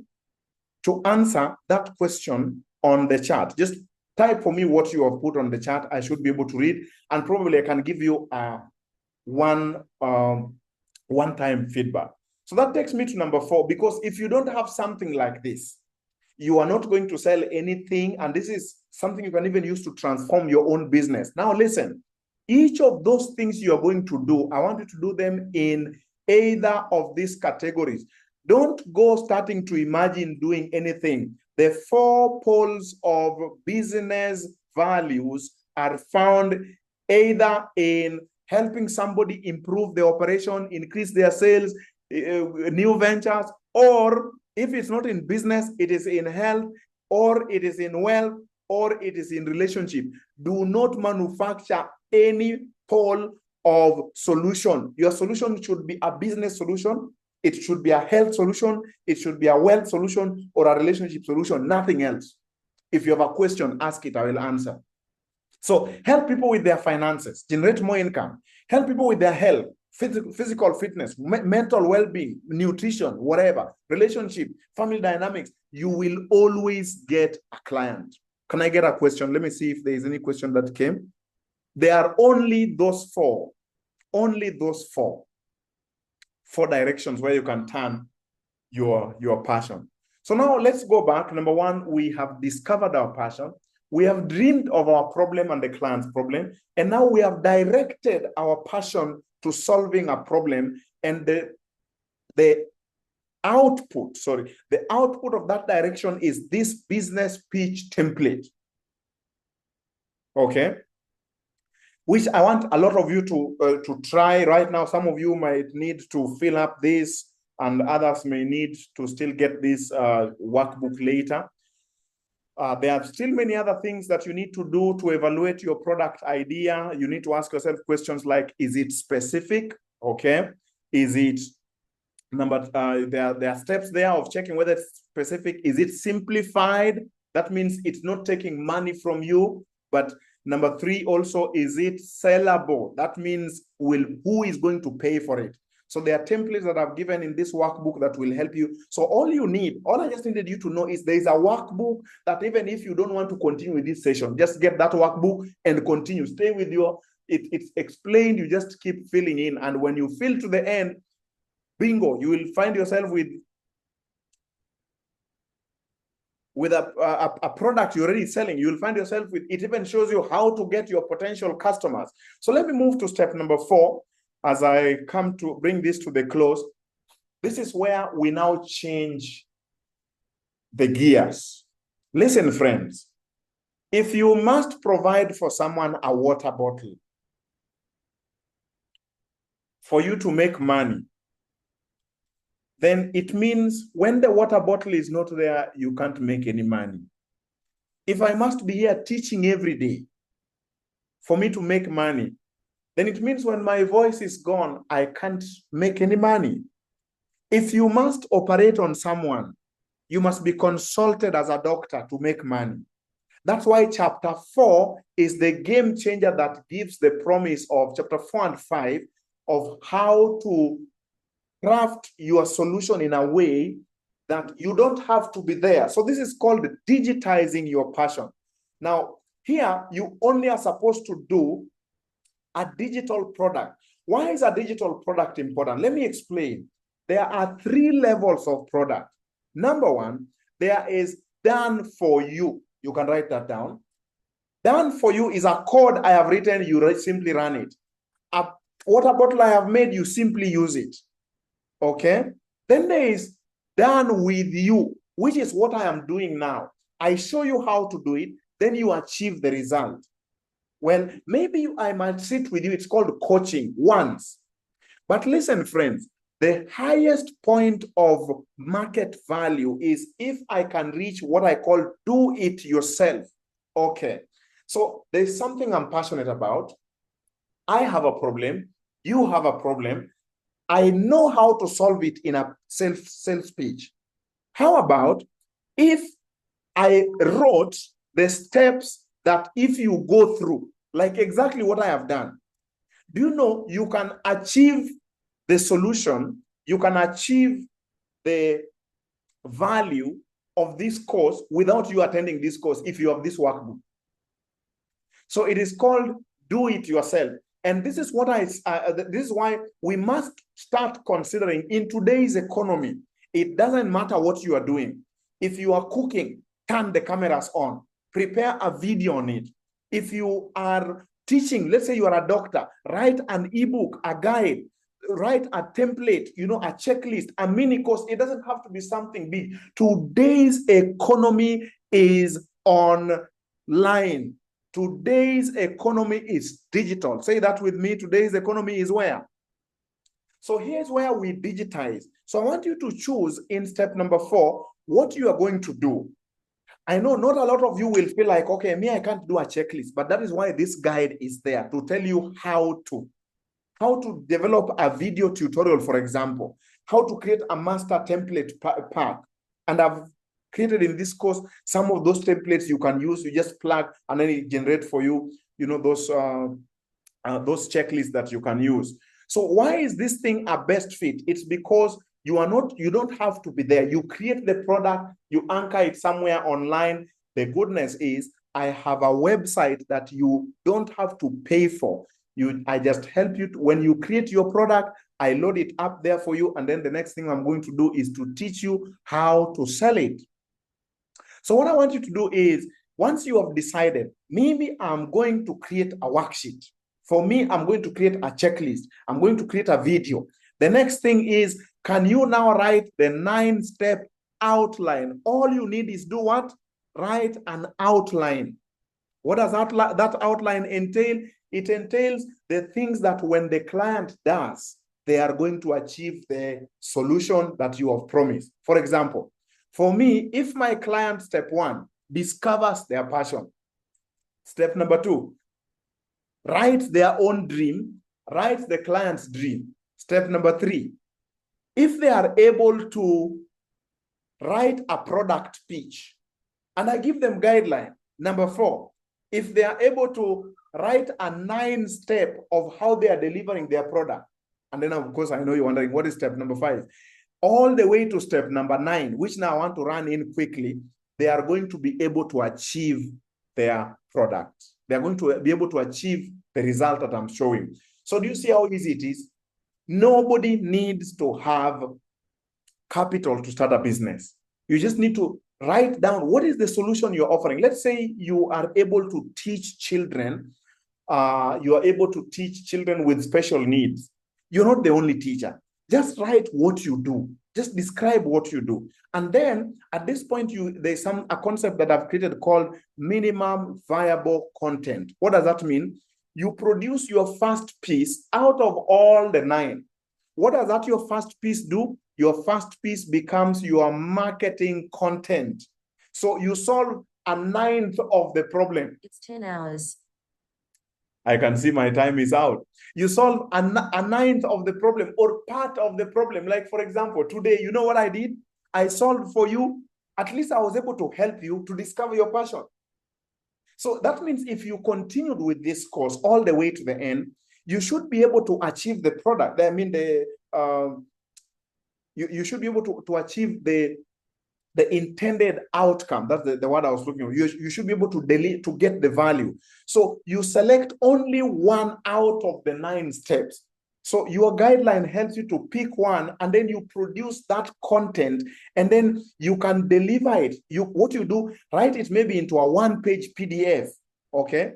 to answer that question on the chat? Just type for me what you have put on the chat. I should be able to read, and probably I can give you a one-time feedback. So that takes me to number 4, because if you don't have something like this, you are not going to sell anything, and this is something you can even use to transform your own business. Now listen, each of those things you are going to do, I want you to do them in either of these categories. Don't go starting to imagine doing anything. The 4 poles of business values are found either in helping somebody improve the operation, increase their sales, new ventures, or if it's not in business, it is in health, or it is in wealth, or it is in relationship. Do not manufacture any pole of solution. Your solution should be a business solution. It should be a health solution. It should be a wealth solution or a relationship solution, nothing else. If you have a question, ask it, I will answer. So help people with their finances, generate more income, help people with their health, physical fitness, mental well-being, nutrition, whatever, relationship, family dynamics. You will always get a client. Can I get a question? Let me see if there is any question that came. There are only those 4 directions where you can turn your passion. So now let's go back. Number 1, we have discovered our passion. We have dreamed of our problem and the client's problem. And now we have directed our passion to solving a problem. And the output of that direction is this business pitch template. Okay? Which I want a lot of you to try right now. Some of you might need to fill up this, and others may need to still get this workbook later. There are still many other things that you need to do to evaluate your product idea. You need to ask yourself questions like, is it specific? Okay. Is it there are steps there of checking whether it's specific. Is it simplified? That means it's not taking money from you, but number 3 also, is it sellable? That means who is going to pay for it? So there are templates that I've given in this workbook that will help you. So all I just needed you to know is there is a workbook that even if you don't want to continue with this session, just get that workbook and continue. Stay with it's explained, you just keep filling in. And when you fill to the end, bingo, you will find yourself with a product you're already selling. You'll find yourself with, it even shows you how to get your potential customers. So let me move to step number 4 as I come to bring this to the close. This is where we now change the gears. Listen, friends, if you must provide for someone a water bottle for you to make money, then it means when the water bottle is not there, you can't make any money. If I must be here teaching every day for me to make money, then it means when my voice is gone, I can't make any money. If you must operate on someone, you must be consulted as a doctor to make money. That's why chapter 4 is the game changer that gives the promise of chapter 4 and 5 of how to craft your solution in a way that you don't have to be there. So this is called digitizing your passion. Now, here you only are supposed to do a digital product. Why is a digital product important? Let me explain. There are 3 levels of product. Number 1, there is done for you. You can write that down. Done for you is a code I have written, you simply run it. A water bottle I have made, you simply use it. Okay? Then there is done with you, which is what I am doing now. I show you how to do it, then you achieve the result. Well, maybe I might sit with you, it's called coaching once. But listen, friends, the highest point of market value is if I can reach what I call do it yourself. Okay, so there's something I'm passionate about. I have a problem, you have a problem. I know how to solve it in a sales pitch. How about if I wrote the steps that if you go through, like exactly what I have done, do you know you can achieve the solution, you can achieve the value of this course without you attending this course if you have this workbook. So it is called do it yourself. And this is what this is why we must start considering in today's economy, it doesn't matter what you are doing. If you are cooking, turn the cameras on, prepare a video on it. If you are teaching, let's say you are a doctor, write an ebook, a guide, write a template, a checklist, a mini course. It doesn't have to be something big. Today's economy is online. Today's economy is digital. Say that with me. Today's economy is where? So here's where we digitize. So I want you to choose in step number 4 what you are going to do. I know not a lot of you will feel like, okay, me, I can't do a checklist, but that is why this guide is there to tell you how to develop a video tutorial, for example, how to create a master template pack. And I've created in this course some of those templates you can use. You just plug and then it generates for you, those checklists that you can use. So why is this thing a best fit? It's because you don't have to be there. You create the product, you anchor it somewhere online. The goodness is I have a website that you don't have to pay for. I just help you when you create your product, I load it up there for you. And then the next thing I'm going to do is to teach you how to sell it. So what I want you to do is, once you have decided, maybe I'm going to create a worksheet. For me, I'm going to create a checklist. I'm going to create a video. The next thing is, can you now write the 9-step outline? All you need is do what? Write an outline. What does that outline entail? It entails the things that when the client does, they are going to achieve the solution that you have promised. For example, for me, if my client, step 1, discovers their passion. Step number 2, write their own dream, write the client's dream. Step number 3, if they are able to write a product pitch, and I give them guideline. Number 4, if they are able to write a 9-step of how they are delivering their product. And then, of course, I know you're wondering, what is step number 5? All the way to step number 9, which now I want to run in quickly, they are going to be able to achieve their product. They are going to be able to achieve the result that I'm showing. So do you see how easy it is? Nobody needs to have capital to start a business. You just need to write down what is the solution you're offering. Let's say you are able to teach children. You are able to teach children with special needs. You're not the only teacher. Just write what you do. Just describe what you do. And then at this point, there's a concept that I've created called minimum viable content. What does that mean? You produce your first piece out of all the 9. What does that your first piece do? Your first piece becomes your marketing content. So you solve a 9th of the problem. It's 10 hours. I can see my time is out. You solve a ninth of the problem or part of the problem. Like, for example, today, you know what I did? I solved for you. At least I was able to help you to discover your passion. So that means if you continued with this course all the way to the end, you should be able to achieve the product. I mean, you should be able to achieve the intended outcome. That's the word I was looking for. You should be able to get the value. So you select only one out of the 9 steps. So your guideline helps you to pick one, and then you produce that content, and then you can deliver it. What you do, write it maybe into a 1-page PDF, okay?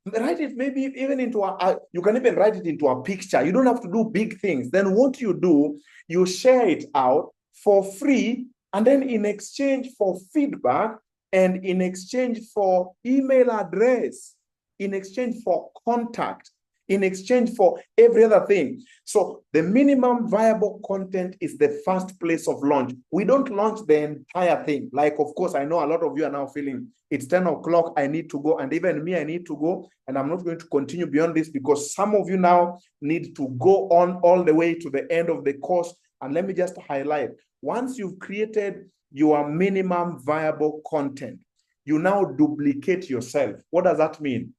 Write it maybe even into you can even write it into a picture. You don't have to do big things. Then what you do, you share it out for free, and then in exchange for feedback, and in exchange for email address, in exchange for contact, in exchange for every other thing. So the minimum viable content is the first place of launch. We don't launch the entire thing. Like, of course, I know a lot of you are now feeling it's 10 o'clock, I need to go. And even me, I need to go. And I'm not going to continue beyond this because some of you now need to go on all the way to the end of the course. And let me just highlight, once you've created your minimum viable content, you now duplicate yourself. What does that mean?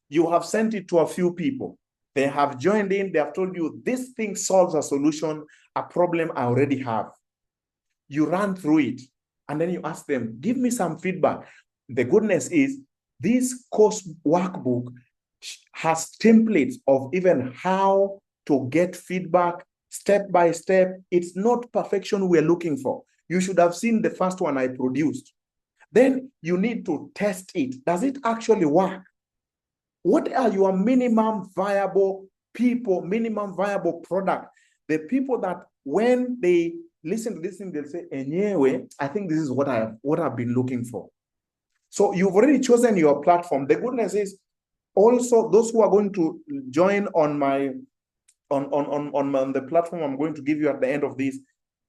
You have sent it to a few people. They have joined in. They have told you this thing solves a solution, a problem I already have. You run through it, and then you ask them, give me some feedback. The goodness is this course workbook has templates of even how to get feedback step by step. It's not perfection we're looking for. You should have seen the first one I produced. Then you need to test it. Does it actually work? What are your minimum viable people, minimum viable product? The people that when they listen to this thing, they'll say, anyway, I think this is what I've been looking for. So you've already chosen your platform. The goodness is also those who are going to join on my on the platform I'm going to give you at the end of this,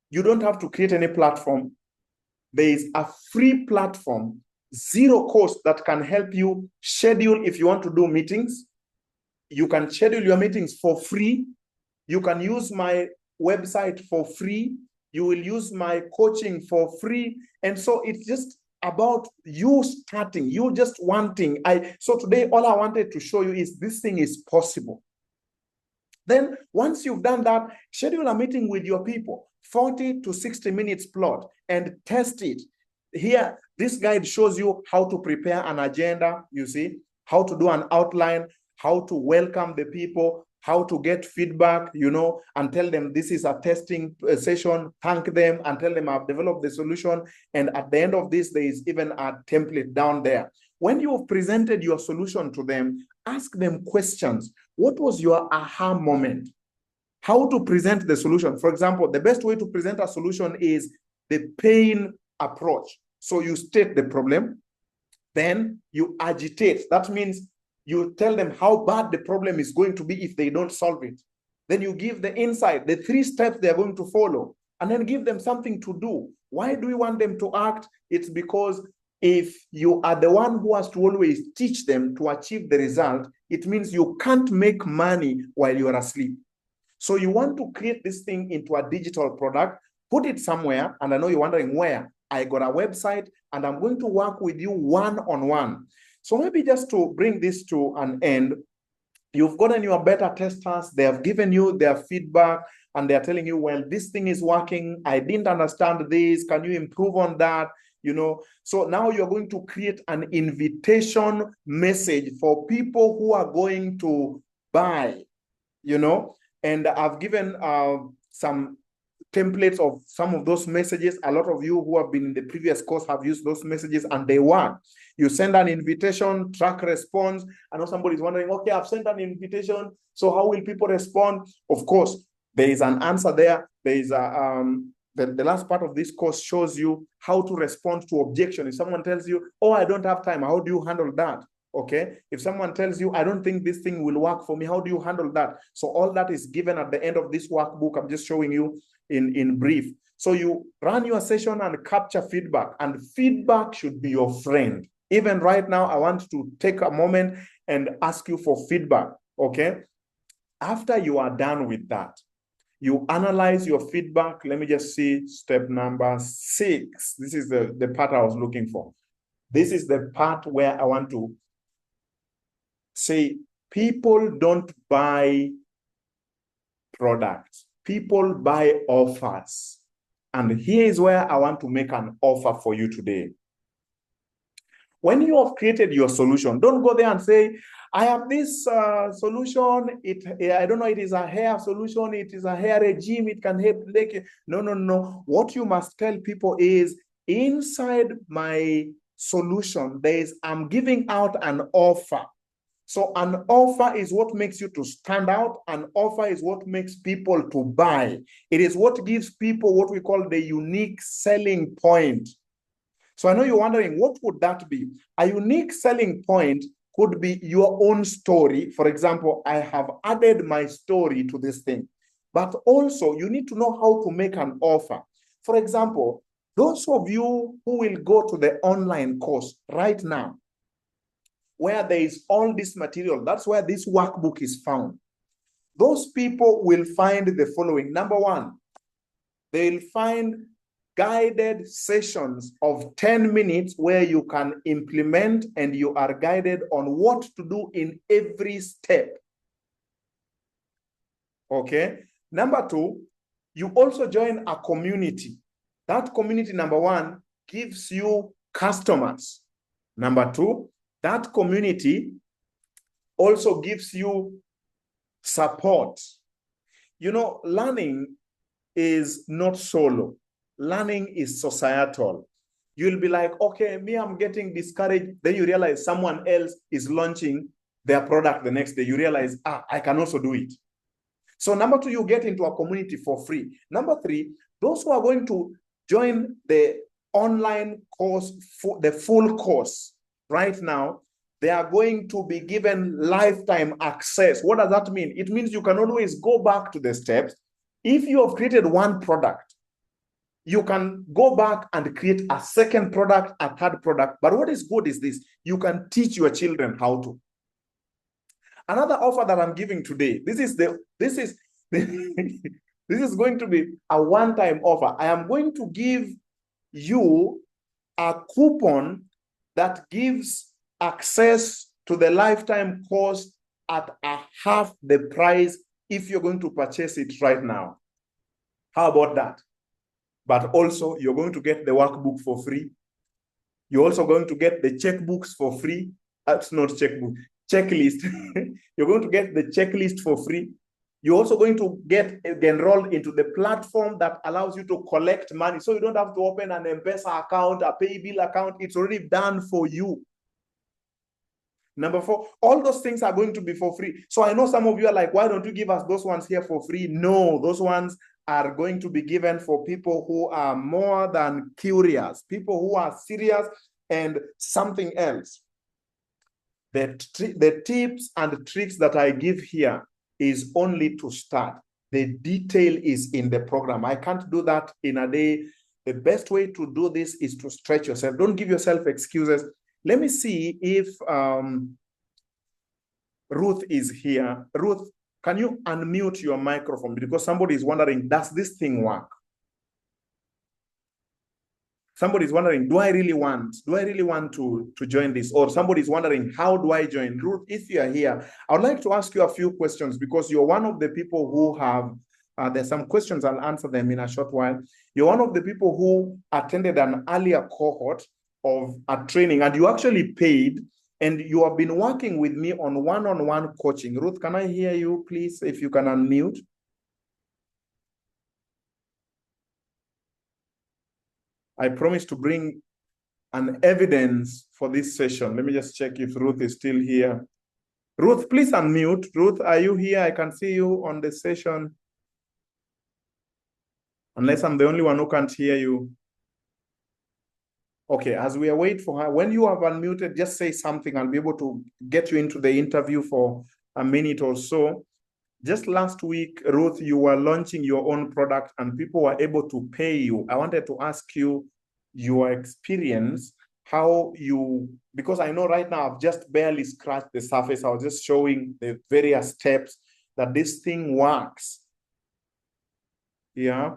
you don't have to create any platform. There is a free platform, zero cost, that can help you schedule. If you want to do meetings, you can schedule your meetings for free. You can use my website for free. You will use my coaching for free. And so it's just about you starting, you just wanting. So today, all I wanted to show you is this thing is possible. Then once you've done that, schedule a meeting with your people, 40 to 60 minutes plot, and test it. Here, this guide shows you how to prepare an agenda, you see, how to do an outline, how to welcome the people, how to get feedback, and tell them this is a testing session, thank them, and tell them I've developed the solution. And at the end of this, there is even a template down there. When you've presented your solution to them, ask them questions. What was your aha moment? How to present the solution. For example, the best way to present a solution is the pain approach. So you state the problem, then you agitate. That means you tell them how bad the problem is going to be if they don't solve it. Then you give the insight, the 3 steps they're going to follow, and then give them something to do. Why do we want them to act? It's because if you are the one who has to always teach them to achieve the result, it means you can't make money while you're asleep. So you want to create this thing into a digital product, put it somewhere, and I know you're wondering where. I got a website, and I'm going to work with you one-on-one. So maybe just to bring this to an end, you've gotten your beta testers, they have given you their feedback, and they're telling you, well, this thing is working, I didn't understand this, can you improve on that? So now you're going to create an invitation message for people who are going to buy, and I've given some templates of some of those messages. A lot of you who have been in the previous course have used those messages, and they work. You send an invitation, track response. I know somebody's wondering, okay, I've sent an invitation, so how will people respond? Of course, there is an answer there. There is the last part of this course shows you how to respond to objection. If someone tells you, oh, I don't have time, how do you handle that? Okay, if someone tells you, I don't think this thing will work for me, how do you handle that? So all that is given at the end of this workbook. I'm just showing you in brief. So you run your session and capture feedback, and feedback should be your friend. Even right now, I want to take a moment and ask you for feedback, okay? After you are done with that, you analyze your feedback. Let me just see step number 6. This is the part I was looking for. This is the part where I want to say people don't buy products. People buy offers. And here is where I want to make an offer for you today. When you have created your solution, don't go there and say, I have this solution. I don't know, it is a hair solution. It is a hair regime. It can help. No, no, no. What you must tell people is, inside my solution, I'm giving out an offer. So an offer is what makes you to stand out. An offer is what makes people to buy. It is what gives people what we call the unique selling point. So I know you're wondering, what would that be? A unique selling point could be your own story. For example, I have added my story to this thing. But also, you need to know how to make an offer. For example, those of you who will go to the online course right now, where there is all this material, that's where this workbook is found. Those people will find the following. Number one, they'll find guided sessions of 10 minutes where you can implement and you are guided on what to do in every step. Okay. Number two, you also join a community. That community, number one, gives you customers. Number two, that community also gives you support. You know, learning is not solo. Learning is societal. You'll be like, okay, me, I'm getting discouraged. Then you realize someone else is launching their product the next day. You realize, I can also do it. So number two, you get into a community for free. Number three, those who are going to join the online course, the full course right now, they are going to be given lifetime access. What does that mean? It means you can always go back to the steps. If you have created one product, you can go back and create a second product, a third product. But what is good is this: you can teach your children how to. Another offer that I'm giving today, this is going to be a one-time offer. I am going to give you a coupon that gives access to the lifetime course at a half the price if you're going to purchase it right now. How about that? But also, you're going to get the workbook for free. You're also going to get the checkbooks for free. That's not checkbook, checklist. You're going to get the checklist for free. You're also going to get enrolled into the platform that allows you to collect money. So you don't have to open an M-Pesa account, a pay bill account. It's already done for you. Number four, all those things are going to be for free. So I know some of you are like, why don't you give us those ones here for free? No, those ones are going to be given for people who are more than curious, people who are serious and something else. The tips and tricks that I give here is only to start. The detail is in the program. I can't do that in a day. The best way to do this is to stretch yourself. Don't give yourself excuses. Let me see if Ruth is here. Ruth, can you unmute your microphone? Because somebody is wondering, does this thing work? Somebody's wondering, do I really want to join this? Or somebody's wondering, how do I join? Ruth, if you are here, I would like to ask you a few questions because you're one of the people who have, there's some questions, I'll answer them in a short while. You're one of the people who attended an earlier cohort of a training and you actually paid and you have been working with me on one-on-one coaching. Ruth, can I hear you, please, if you can unmute? I promise to bring an evidence for this session. Let me just check if Ruth is still here. Ruth, please unmute. Ruth, are you here? I can see you on the session. Unless I'm the only one who can't hear you. Okay, as we await for her, when you have unmuted, just say something. I'll be able to get you into the interview for a minute or so. Just last week, Ruth, you were launching your own product and people were able to pay you. I wanted to ask you your experience how you, because I know right now I've just barely scratched the surface. I was just showing the various steps that this thing works. Yeah.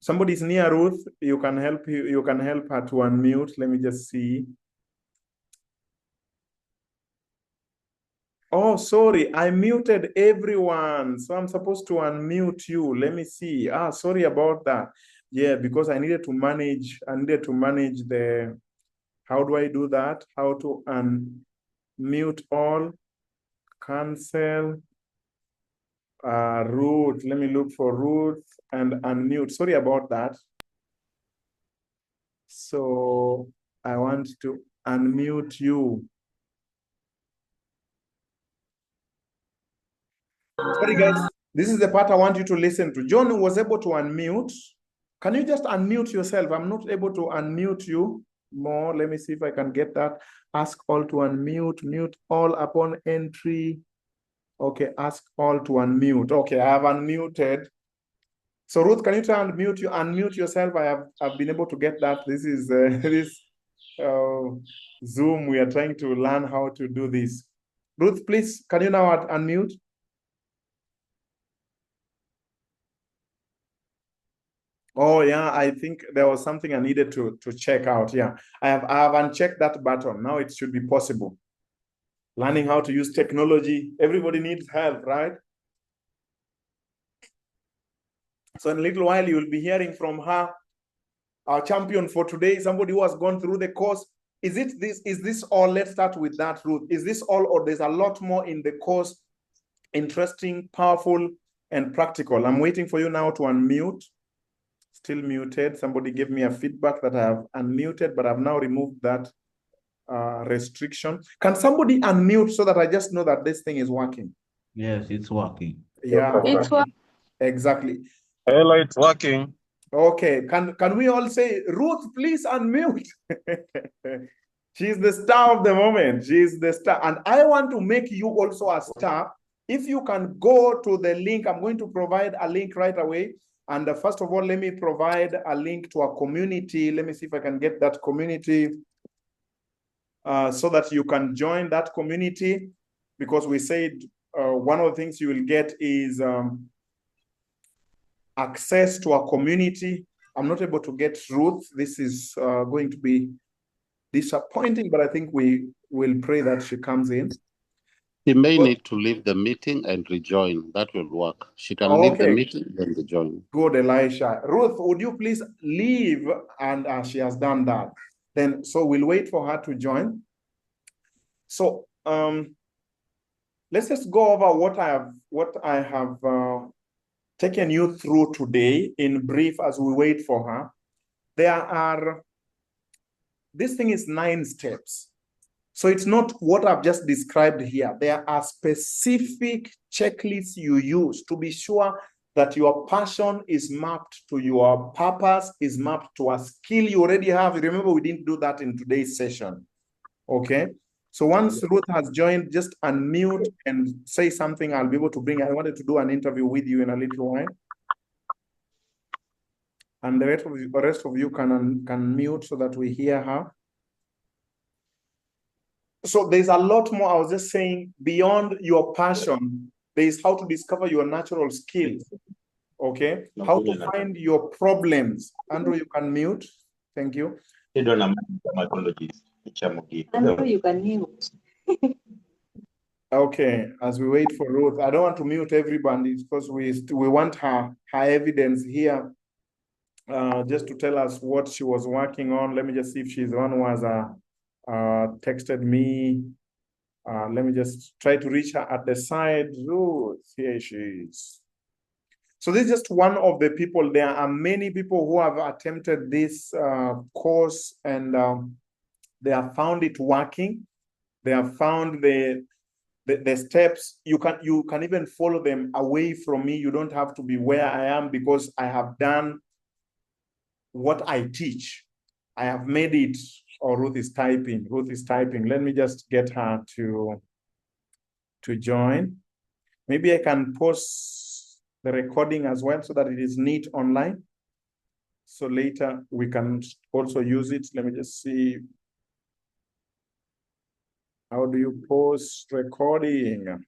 Somebody's near Ruth. You can help her to unmute. Let me just see. Oh, sorry, I muted everyone. So I'm supposed to unmute you. Let me see. Sorry about that. Yeah, because I needed to manage the, how do I do that? How to unmute all, cancel, Ruth. Let me look for Ruth and unmute. Sorry about that. So I want to unmute you. Sorry, guys. This is the part I want you to listen to. John was able to unmute. Can you just unmute yourself? I'm not able to unmute you more. Let me see if I can get that. Ask all to unmute. Mute all upon entry. Okay, ask all to unmute. Okay, I have unmuted. So Ruth, can you try and unmute yourself? I've been able to get that. This is this Zoom. We are trying to learn how to do this. Ruth, please, can you now unmute? Oh yeah, I think there was something I needed to check out. Yeah, I have unchecked that button. Now it should be possible. Learning how to use technology. Everybody needs help, right? So in a little while, you will be hearing from her, our champion for today, somebody who has gone through the course. Is this all? Let's start with that, Ruth. Is this all, or there's a lot more in the course? Interesting, powerful, and practical. I'm waiting for you now to unmute. Still muted. Somebody gave me a feedback that I have unmuted, but I've now removed that restriction. Can somebody unmute so that I just know that this thing is working? Yes, it's working. Yeah, It's working. exactly. Hello, it's working. Okay, can we all say, Ruth, please unmute? She's the star of the moment. She's the star. And I want to make you also a star. If you can go to the link, I'm going to provide a link right away. And first of all, let me provide a link to a community. Let me see if I can get that community so that you can join that community, because we said one of the things you will get is access to a community. I'm not able to get Ruth. This is going to be disappointing, but I think we will pray that she comes in. She may need to leave the meeting and rejoin. That will work. She can leave the meeting and rejoin. Good, Elisha. Ruth, would you please leave? And she has done that. Then, so we'll wait for her to join. So let's just go over what I have taken you through today in brief as we wait for her. This thing is 9 steps. So it's not what I've just described here. There are specific checklists you use to be sure that your passion is mapped to your purpose, is mapped to a skill you already have. Remember, we didn't do that in today's session. Okay. So once Ruth has joined, just unmute and say something. I'll be able to bring. I wanted to do an interview with you in a little while. And the rest of you can mute so that we hear her. So there's a lot more. I was just saying, beyond your passion, there is how to discover your natural skills. Okay. How to find your problems. Andrew, you can mute. Thank you. Andrew, you can mute. Okay, as we wait for Ruth, I don't want to mute everybody because we want her evidence here, just to tell us what she was working on. Let me just see if she's the one who has texted me. Let me just try to reach her at the side. Ruth, here she is. So this is just one of the people. There are many people who have attempted this course, and they have found it working. They have found the steps. You can even follow them away from me. You don't have to be where I am, because I have done what I teach. I have made it. Oh, Ruth is typing. Ruth is typing. Let me just get her to join. Maybe I can post the recording as well so that it is neat online. So later we can also use it. Let me just see. How do you post recording?